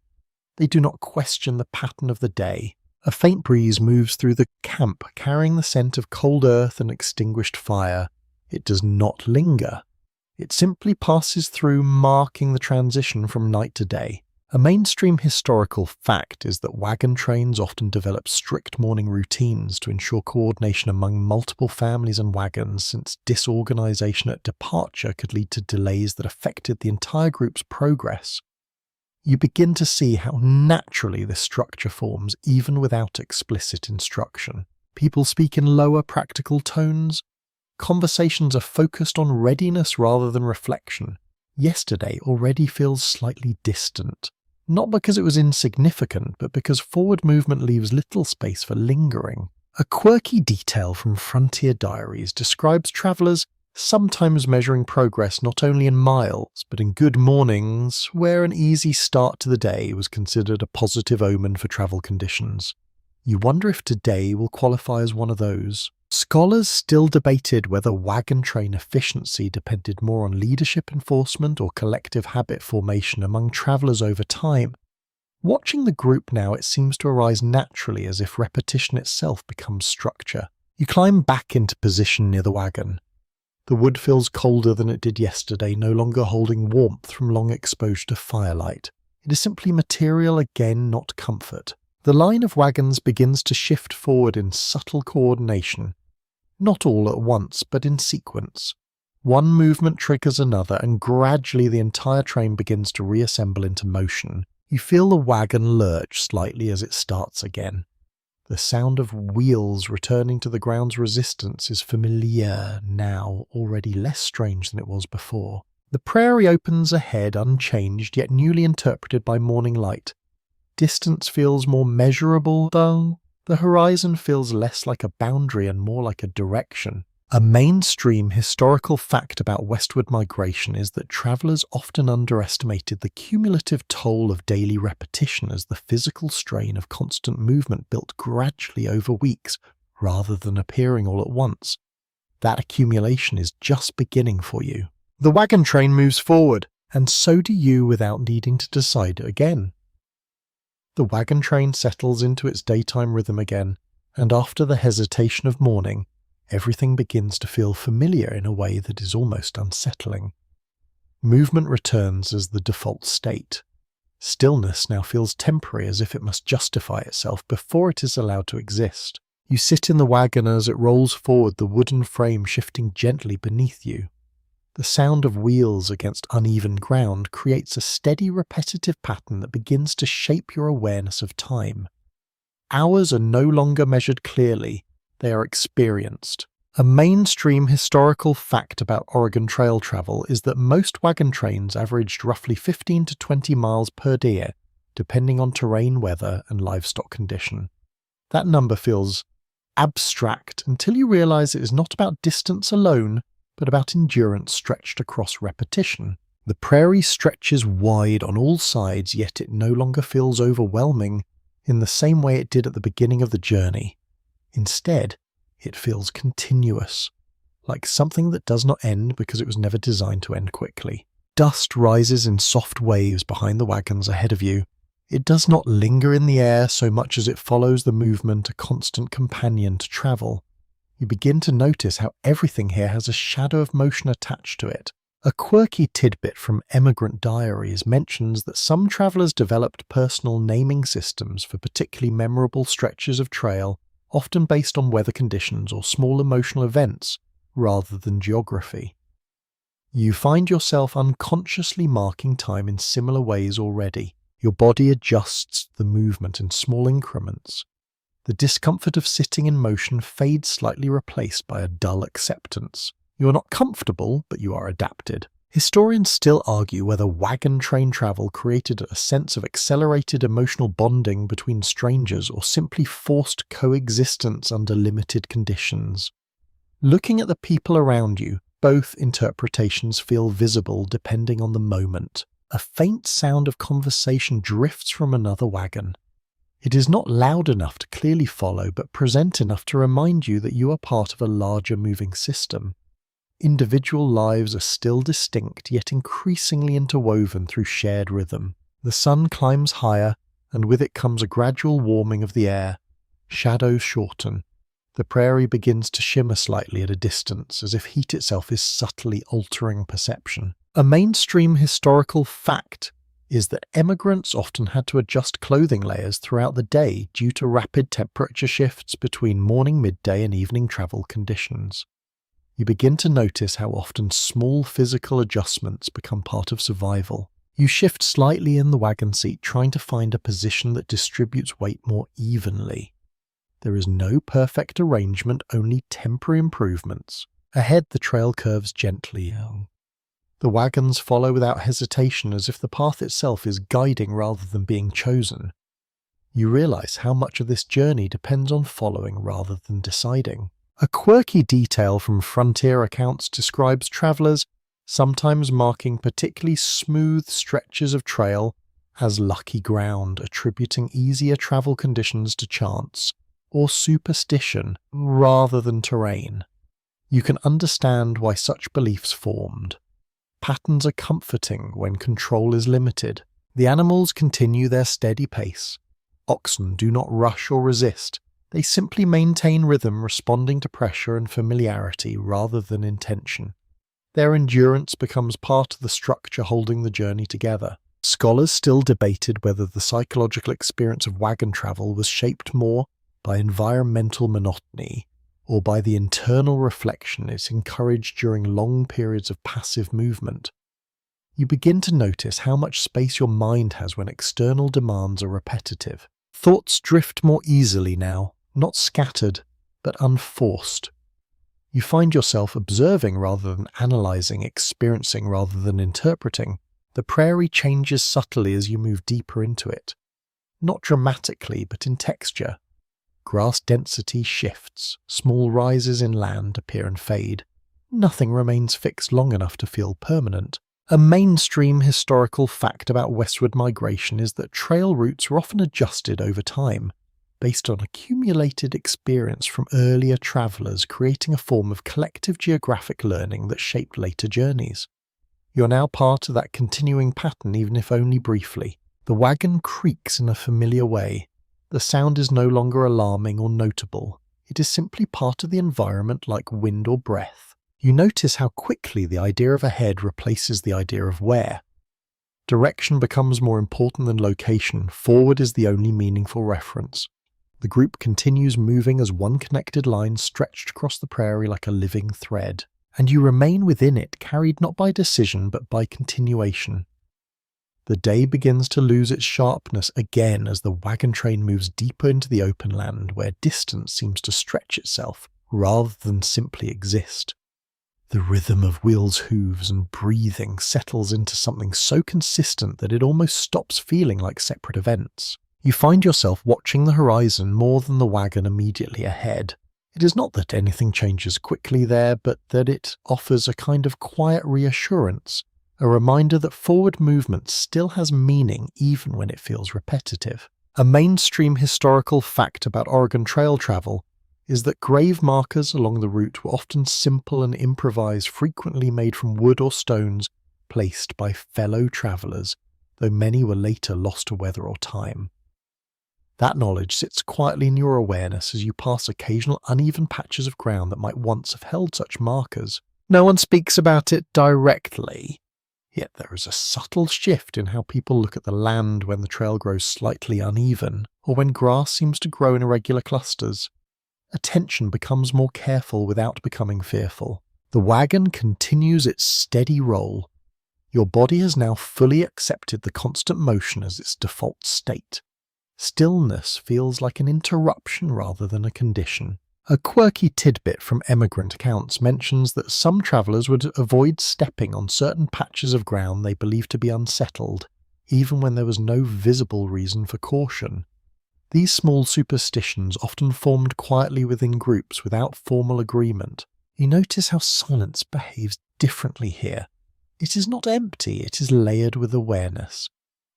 They do not question the pattern of the day. A faint breeze moves through the camp, carrying the scent of cold earth and extinguished fire. It does not linger. It simply passes through, marking the transition from night to day. A mainstream historical fact is that wagon trains often develop strict morning routines to ensure coordination among multiple families and wagons, since disorganization at departure could lead to delays that affected the entire group's progress. You begin to see how naturally this structure forms even without explicit instruction. People speak in lower, practical tones. Conversations are focused on readiness rather than reflection. Yesterday already feels slightly distant. Not because it was insignificant, but because forward movement leaves little space for lingering. A quirky detail from frontier diaries describes travellers sometimes measuring progress not only in miles, but in good mornings, where an easy start to the day was considered a positive omen for travel conditions. You wonder if today will qualify as one of those. Scholars still debated whether wagon train efficiency depended more on leadership enforcement or collective habit formation among travellers over time. Watching the group now, it seems to arise naturally, as if repetition itself becomes structure. You climb back into position near the wagon. The wood feels colder than it did yesterday, no longer holding warmth from long exposure to firelight. It is simply material again, not comfort. The line of wagons begins to shift forward in subtle coordination. Not all at once, but in sequence. One movement triggers another, and gradually the entire train begins to reassemble into motion. You feel the wagon lurch slightly as it starts again. The sound of wheels returning to the ground's resistance is familiar now, already less strange than it was before. The prairie opens ahead, unchanged, yet newly interpreted by morning light. Distance feels more measurable, though. The horizon feels less like a boundary and more like a direction. A mainstream historical fact about westward migration is that travellers often underestimated the cumulative toll of daily repetition as the physical strain of constant movement built gradually over weeks, rather than appearing all at once. That accumulation is just beginning for you. The wagon train moves forward, and so do you without needing to decide again. The wagon train settles into its daytime rhythm again, and after the hesitation of morning, everything begins to feel familiar in a way that is almost unsettling. Movement returns as the default state. Stillness now feels temporary, as if it must justify itself before it is allowed to exist. You sit in the wagon as it rolls forward, the wooden frame shifting gently beneath you. The sound of wheels against uneven ground creates a steady, repetitive pattern that begins to shape your awareness of time. Hours are no longer measured clearly, they are experienced. A mainstream historical fact about Oregon Trail travel is that most wagon trains averaged roughly 15 to 20 miles per day, depending on terrain, weather, and livestock condition. That number feels abstract until you realize it is not about distance alone, but about endurance stretched across repetition. The prairie stretches wide on all sides, yet it no longer feels overwhelming in the same way it did at the beginning of the journey. Instead, it feels continuous, like something that does not end because it was never designed to end quickly. Dust rises in soft waves behind the wagons ahead of you. It does not linger in the air so much as it follows the movement, a constant companion to travel. You begin to notice how everything here has a shadow of motion attached to it. A quirky tidbit from Emigrant Diaries mentions that some travelers developed personal naming systems for particularly memorable stretches of trail, often based on weather conditions or small emotional events rather than geography. You find yourself unconsciously marking time in similar ways already. Your body adjusts the movement in small increments. The discomfort of sitting in motion fades slightly, replaced by a dull acceptance. You are not comfortable, but you are adapted. Historians still argue whether wagon train travel created a sense of accelerated emotional bonding between strangers or simply forced coexistence under limited conditions. Looking at the people around you, both interpretations feel visible depending on the moment. A faint sound of conversation drifts from another wagon. It is not loud enough to clearly follow, but present enough to remind you that you are part of a larger moving system. Individual lives are still distinct, yet increasingly interwoven through shared rhythm. The sun climbs higher, and with it comes a gradual warming of the air. Shadows shorten. The prairie begins to shimmer slightly at a distance, as if heat itself is subtly altering perception. A mainstream historical fact is that emigrants often had to adjust clothing layers throughout the day due to rapid temperature shifts between morning, midday, and evening travel conditions. You begin to notice how often small physical adjustments become part of survival. You shift slightly in the wagon seat, trying to find a position that distributes weight more evenly. There is no perfect arrangement, only temporary improvements. Ahead, the trail curves gently. The wagons follow without hesitation, as if the path itself is guiding rather than being chosen. You realize how much of this journey depends on following rather than deciding. A quirky detail from frontier accounts describes travelers sometimes marking particularly smooth stretches of trail as lucky ground, attributing easier travel conditions to chance or superstition rather than terrain. You can understand why such beliefs formed. Patterns are comforting when control is limited. The animals continue their steady pace. Oxen do not rush or resist. They simply maintain rhythm, responding to pressure and familiarity rather than intention. Their endurance becomes part of the structure holding the journey together. Scholars still debated whether the psychological experience of wagon travel was shaped more by environmental monotony or by the internal reflection it encouraged during long periods of passive movement. You begin to notice how much space your mind has when external demands are repetitive. Thoughts drift more easily now, not scattered, but unforced. You find yourself observing rather than analyzing, experiencing rather than interpreting. The prairie changes subtly as you move deeper into it. Not dramatically, but in texture. Grass density shifts, small rises in land appear and fade. Nothing remains fixed long enough to feel permanent. A mainstream historical fact about westward migration is that trail routes are often adjusted over time, based on accumulated experience from earlier travelers, creating a form of collective geographic learning that shaped later journeys. You're now part of that continuing pattern, even if only briefly. The wagon creaks in a familiar way. The sound is no longer alarming or notable. It is simply part of the environment, like wind or breath. You notice how quickly the idea of ahead replaces the idea of where. Direction becomes more important than location. Forward is the only meaningful reference. The group continues moving as one connected line stretched across the prairie like a living thread, and you remain within it, carried not by decision but by continuation. The day begins to lose its sharpness again as the wagon train moves deeper into the open land where distance seems to stretch itself rather than simply exist. The rhythm of wheels' hooves and breathing settles into something so consistent that it almost stops feeling like separate events. You find yourself watching the horizon more than the wagon immediately ahead. It is not that anything changes quickly there, but that it offers a kind of quiet reassurance, a reminder that forward movement still has meaning even when it feels repetitive. A mainstream historical fact about Oregon Trail travel is that grave markers along the route were often simple and improvised, frequently made from wood or stones placed by fellow travelers, though many were later lost to weather or time. That knowledge sits quietly in your awareness as you pass occasional uneven patches of ground that might once have held such markers. No one speaks about it directly, yet there is a subtle shift in how people look at the land when the trail grows slightly uneven, or when grass seems to grow in irregular clusters. Attention becomes more careful without becoming fearful. The wagon continues its steady roll. Your body has now fully accepted the constant motion as its default state. Stillness feels like an interruption rather than a condition. A quirky tidbit from emigrant accounts mentions that some travellers would avoid stepping on certain patches of ground they believed to be unsettled, even when there was no visible reason for caution. These small superstitions often formed quietly within groups without formal agreement. You notice how silence behaves differently here. It is not empty, it is layered with awareness.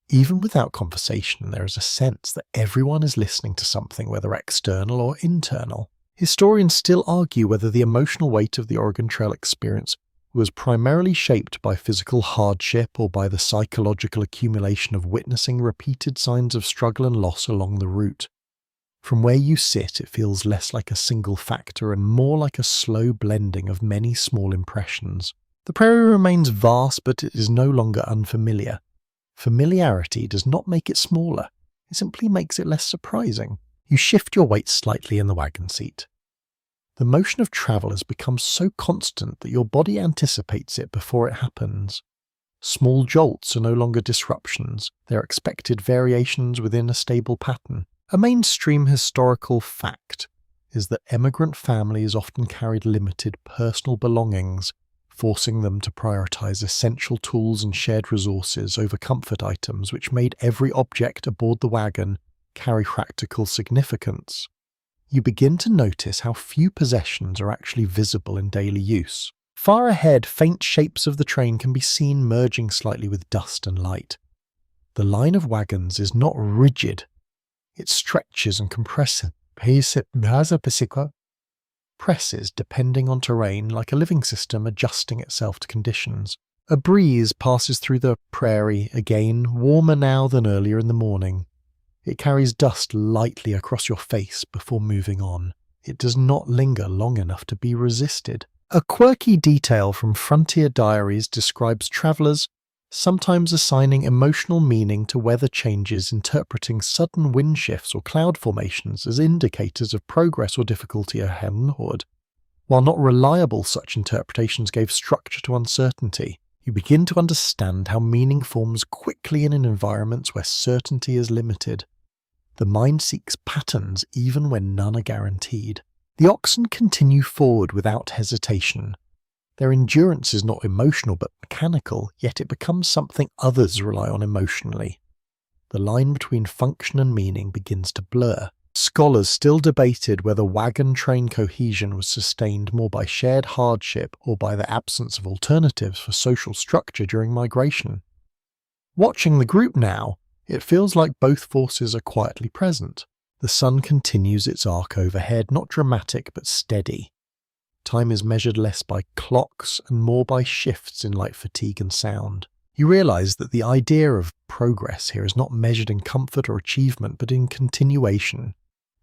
Even without conversation, there is a sense that everyone is listening to something, whether external or internal. Historians still argue whether the emotional weight of the Oregon Trail experience was primarily shaped by physical hardship or by the psychological accumulation of witnessing repeated signs of struggle and loss along the route. From where you sit, it feels less like a single factor and more like a slow blending of many small impressions. The prairie remains vast, but it is no longer unfamiliar. Familiarity does not make it smaller, it simply makes it less surprising. You shift your weight slightly in the wagon seat. The motion of travel has become so constant that your body anticipates it before it happens. Small jolts are no longer disruptions, they are expected variations within a stable pattern. A mainstream historical fact is that emigrant families often carried limited personal belongings, forcing them to prioritize essential tools and shared resources over comfort items, which made every object aboard the wagon carry practical significance. You begin to notice how few possessions are actually visible in daily use. Far ahead, faint shapes of the train can be seen merging slightly with dust and light. The line of wagons is not rigid. It stretches and compresses, depending on terrain, like a living system adjusting itself to conditions. A breeze passes through the prairie, again, warmer now than earlier in the morning. It carries dust lightly across your face before moving on. It does not linger long enough to be resisted. A quirky detail from Frontier Diaries describes travellers sometimes assigning emotional meaning to weather changes, interpreting sudden wind shifts or cloud formations as indicators of progress or difficulty ahead. While not reliable, such interpretations gave structure to uncertainty. You begin to understand how meaning forms quickly in environments where certainty is limited. The mind seeks patterns even when none are guaranteed. The oxen continue forward without hesitation. Their endurance is not emotional but mechanical, yet it becomes something others rely on emotionally. The line between function and meaning begins to blur. Scholars still debated whether wagon train cohesion was sustained more by shared hardship or by the absence of alternatives for social structure during migration. Watching the group now, it feels like both forces are quietly present. The sun continues its arc overhead, not dramatic but steady. Time is measured less by clocks and more by shifts in light fatigue and sound. You realize that the idea of progress here is not measured in comfort or achievement but in continuation.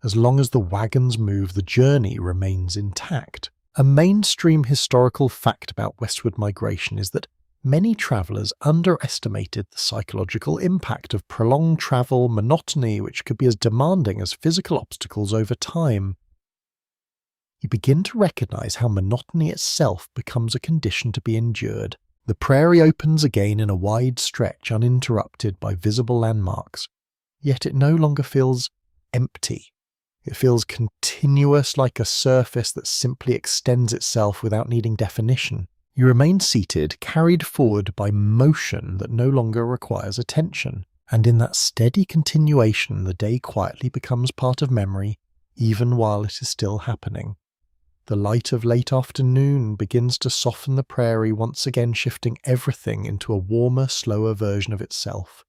As long as the wagons move, the journey remains intact. A mainstream historical fact about westward migration is that many travellers underestimated the psychological impact of prolonged travel, monotony, which could be as demanding as physical obstacles over time. You begin to recognise how monotony itself becomes a condition to be endured. The prairie opens again in a wide stretch uninterrupted by visible landmarks, yet it no longer feels empty. It feels continuous, like a surface that simply extends itself without needing definition. You remain seated, carried forward by motion that no longer requires attention, and in that steady continuation the day quietly becomes part of memory, even while it is still happening. The light of late afternoon begins to soften the prairie, once again shifting everything into a warmer, slower version of itself.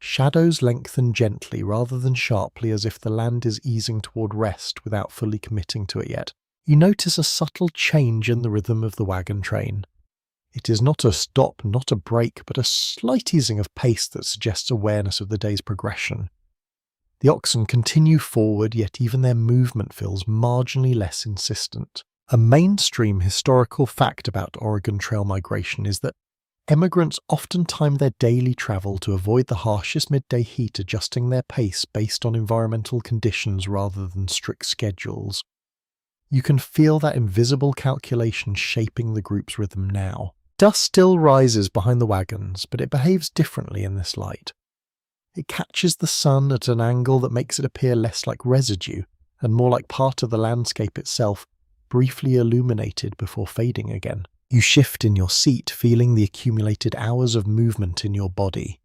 Shadows lengthen gently rather than sharply, as if the land is easing toward rest without fully committing to it yet. You notice a subtle change in the rhythm of the wagon train. It is not a stop, not a break, but a slight easing of pace that suggests awareness of the day's progression. The oxen continue forward, yet even their movement feels marginally less insistent. A mainstream historical fact about Oregon Trail migration is that emigrants often time their daily travel to avoid the harshest midday heat, adjusting their pace based on environmental conditions rather than strict schedules. You can feel that invisible calculation shaping the group's rhythm now. Dust still rises behind the wagons, but it behaves differently in this light. It catches the sun at an angle that makes it appear less like residue and more like part of the landscape itself, briefly illuminated before fading again. You shift in your seat, feeling the accumulated hours of movement in your body.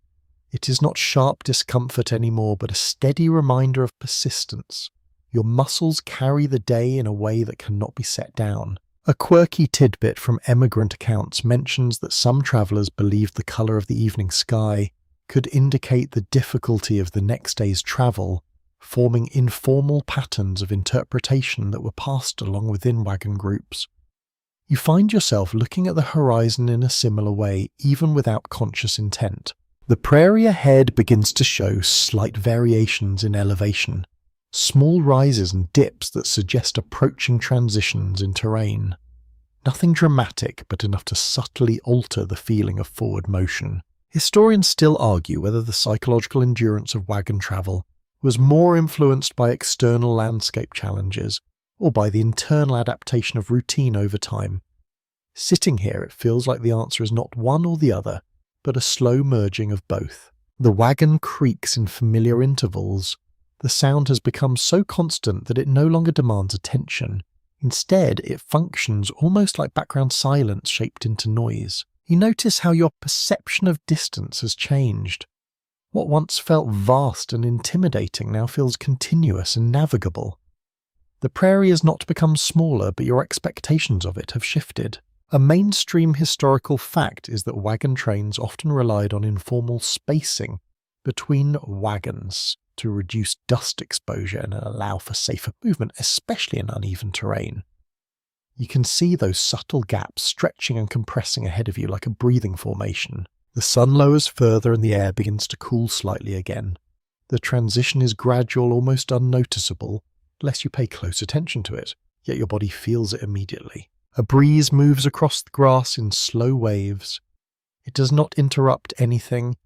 It is not sharp discomfort anymore, but a steady reminder of persistence. Your muscles carry the day in a way that cannot be set down. A quirky tidbit from emigrant accounts mentions that some travellers believed the colour of the evening sky could indicate the difficulty of the next day's travel, forming informal patterns of interpretation that were passed along within wagon groups. You find yourself looking at the horizon in a similar way, even without conscious intent. The prairie ahead begins to show slight variations in elevation, small rises and dips that suggest approaching transitions in terrain. Nothing dramatic, but enough to subtly alter the feeling of forward motion. Historians still argue whether the psychological endurance of wagon travel was more influenced by external landscape challenges or by the internal adaptation of routine over time. Sitting here, it feels like the answer is not one or the other, but a slow merging of both. The wagon creaks in familiar intervals. The sound has become so constant that it no longer demands attention. Instead, it functions almost like background silence shaped into noise. You notice how your perception of distance has changed. What once felt vast and intimidating now feels continuous and navigable. The prairie has not become smaller, but your expectations of it have shifted. A mainstream historical fact is that wagon trains often relied on informal spacing between wagons to reduce dust exposure and allow for safer movement, especially in uneven terrain. You can see those subtle gaps stretching and compressing ahead of you like a breathing formation. The sun lowers further and the air begins to cool slightly again. The transition is gradual, almost unnoticeable, unless you pay close attention to it, yet your body feels it immediately. A breeze moves across the grass in slow waves. It does not interrupt anything.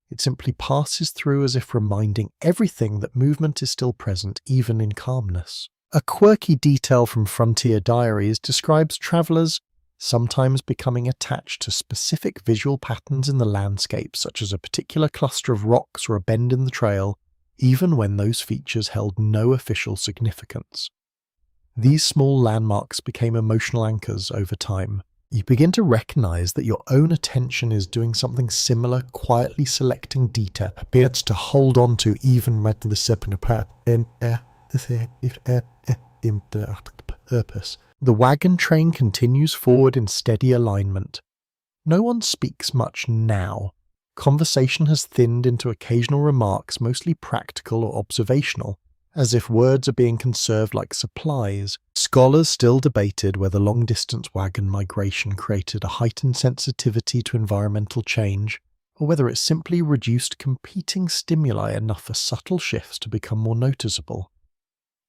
It simply passes through as if reminding everything that movement is still present, even in calmness. A quirky detail from frontier diaries describes travellers sometimes becoming attached to specific visual patterns in the landscape, such as a particular cluster of rocks or a bend in the trail, even when those features held no official significance. These small landmarks became emotional anchors over time. You begin to recognize that your own attention is doing something similar, quietly selecting detail, bits to hold on to even when the purpose. The wagon train continues forward in steady alignment. No one speaks much now. Conversation has thinned into occasional remarks, mostly practical or observational, as if words are being conserved like supplies. Scholars still debated whether long-distance wagon migration created a heightened sensitivity to environmental change, or whether it simply reduced competing stimuli enough for subtle shifts to become more noticeable.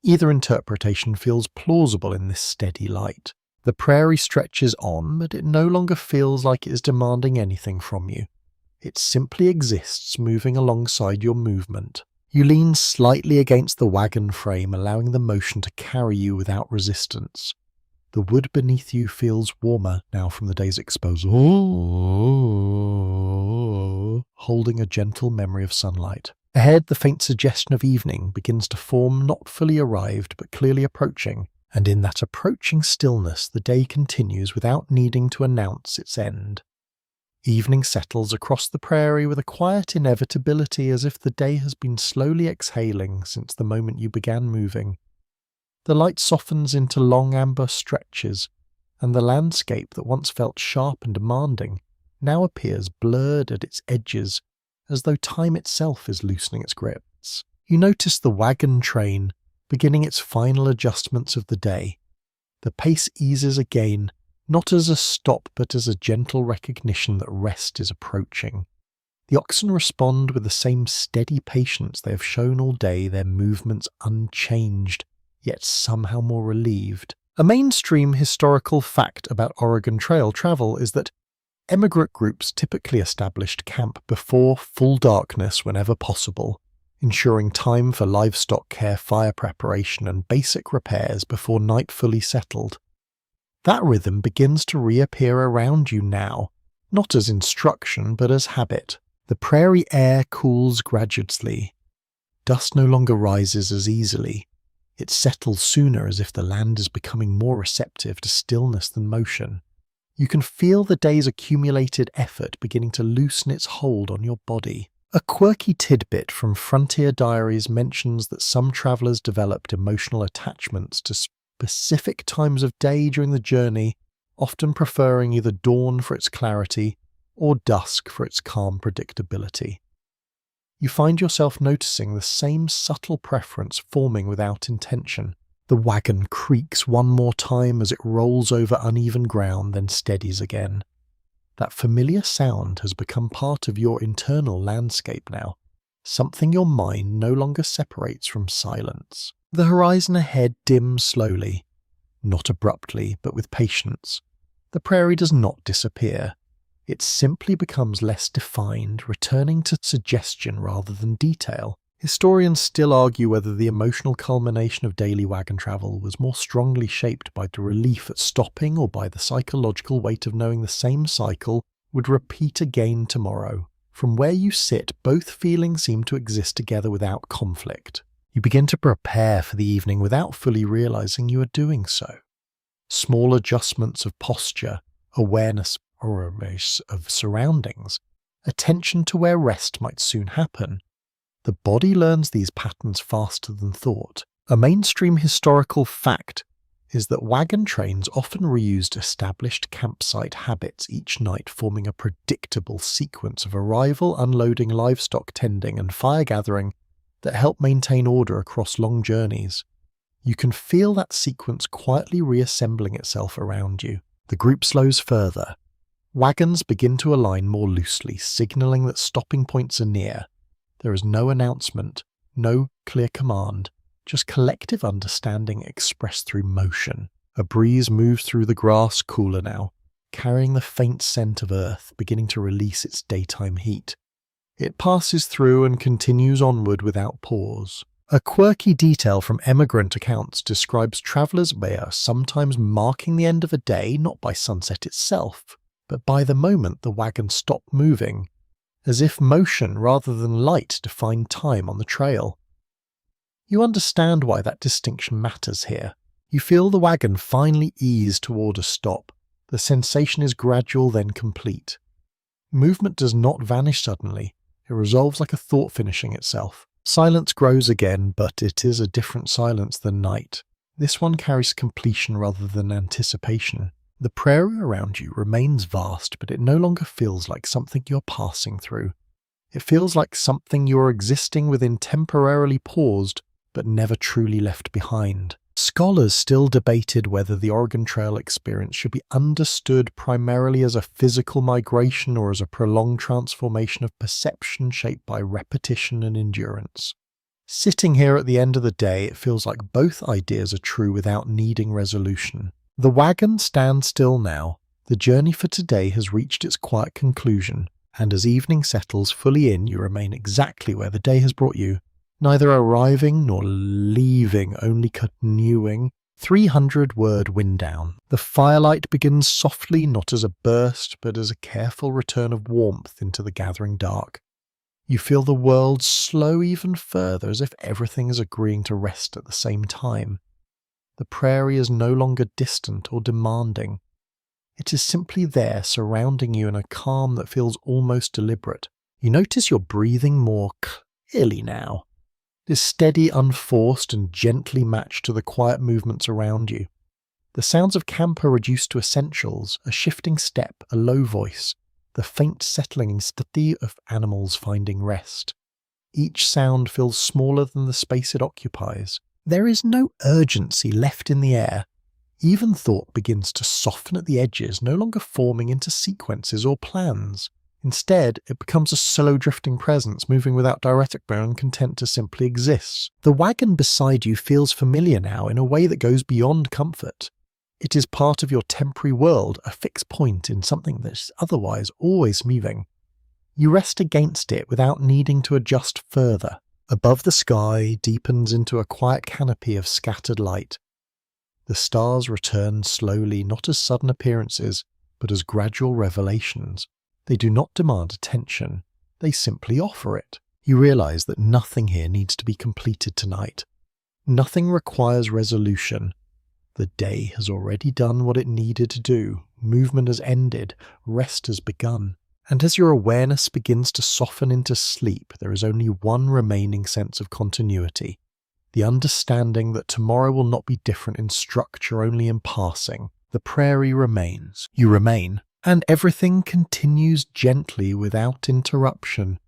Either interpretation feels plausible in this steady light. The prairie stretches on, but it no longer feels like it is demanding anything from you. It simply exists, moving alongside your movement. You lean slightly against the wagon frame, allowing the motion to carry you without resistance. The wood beneath you feels warmer now from the day's exposure, holding a gentle memory of sunlight. Ahead, the faint suggestion of evening begins to form, not fully arrived but clearly approaching, and in that approaching stillness the day continues without needing to announce its end. Evening settles across the prairie with a quiet inevitability, as if the day has been slowly exhaling since the moment you began moving. The light softens into long amber stretches, and the landscape that once felt sharp and demanding now appears blurred at its edges, as though time itself is loosening its grips. You notice the wagon train beginning its final adjustments of the day. The pace eases again, not as a stop but as a gentle recognition that rest is approaching. The oxen respond with the same steady patience they have shown all day, their movements unchanged, yet somehow more relieved. A mainstream historical fact about Oregon Trail travel is that emigrant groups typically established camp before full darkness whenever possible, ensuring time for livestock care, fire preparation, and basic repairs before night fully settled. That rhythm begins to reappear around you now, not as instruction but as habit. The prairie air cools gradually. Dust no longer rises as easily. It settles sooner, as if the land is becoming more receptive to stillness than motion. You can feel the day's accumulated effort beginning to loosen its hold on your body. A quirky tidbit from Frontier Diaries mentions that some travellers developed emotional attachments to specific times of day during the journey, often preferring either dawn for its clarity or dusk for its calm predictability. You find yourself noticing the same subtle preference forming without intention. The wagon creaks one more time as it rolls over uneven ground, then steadies again. That familiar sound has become part of your internal landscape now, something your mind no longer separates from silence. The horizon ahead dims slowly, not abruptly, but with patience. The prairie does not disappear. It simply becomes less defined, returning to suggestion rather than detail. Historians still argue whether the emotional culmination of daily wagon travel was more strongly shaped by the relief at stopping or by the psychological weight of knowing the same cycle would repeat again tomorrow. From where you sit, both feelings seem to exist together without conflict. You begin to prepare for the evening without fully realizing you are doing so. Small adjustments of posture, awareness of surroundings, attention to where rest might soon happen. The body learns these patterns faster than thought. A mainstream historical fact is that wagon trains often reused established campsite habits each night, forming a predictable sequence of arrival, unloading, livestock tending, and fire gathering that help maintain order across long journeys. You can feel that sequence quietly reassembling itself around you. The group slows further. Wagons begin to align more loosely, signaling that stopping points are near. There is no announcement, no clear command, just collective understanding expressed through motion. A breeze moves through the grass, cooler now, carrying the faint scent of earth, beginning to release its daytime heat. It passes through and continues onward without pause. A quirky detail from emigrant accounts describes travellers there sometimes marking the end of a day not by sunset itself, but by the moment the wagon stopped moving, as if motion rather than light defined time on the trail. You understand why that distinction matters here. You feel the wagon finally ease toward a stop. The sensation is gradual then complete. Movement does not vanish suddenly. It resolves like a thought finishing itself. Silence grows again, but it is a different silence than night. This one carries completion rather than anticipation. The prairie around you remains vast, but it no longer feels like something you're passing through. It feels like something you're existing within, temporarily paused, but never truly left behind. Scholars still debated whether the Oregon Trail experience should be understood primarily as a physical migration or as a prolonged transformation of perception shaped by repetition and endurance. Sitting here at the end of the day, it feels like both ideas are true without needing resolution. The wagon stands still now. The journey for today has reached its quiet conclusion, and as evening settles fully in, you remain exactly where the day has brought you, neither arriving nor leaving, only continuing, 300-word wind down. The firelight begins softly, not as a burst, but as a careful return of warmth into the gathering dark. You feel the world slow even further, as if everything is agreeing to rest at the same time. The prairie is no longer distant or demanding. It is simply there, surrounding you in a calm that feels almost deliberate. You notice you're breathing more clearly now. It is steady, unforced, and gently matched to the quiet movements around you. The sounds of camp are reduced to essentials, a shifting step, a low voice, the faint settling steady of animals finding rest. Each sound feels smaller than the space it occupies. There is no urgency left in the air. Even thought begins to soften at the edges, no longer forming into sequences or plans. Instead, it becomes a slow drifting presence, moving without direction and content to simply exist. The wagon beside you feels familiar now in a way that goes beyond comfort. It is part of your temporary world, a fixed point in something that is otherwise always moving. You rest against it without needing to adjust further. Above, the sky deepens into a quiet canopy of scattered light. The stars return slowly, not as sudden appearances, but as gradual revelations. They do not demand attention, they simply offer it. You realize that nothing here needs to be completed tonight. Nothing requires resolution. The day has already done what it needed to do, movement has ended, rest has begun. And as your awareness begins to soften into sleep, there is only one remaining sense of continuity. The understanding that tomorrow will not be different in structure, only in passing. The prairie remains. You remain. And everything continues gently without interruption.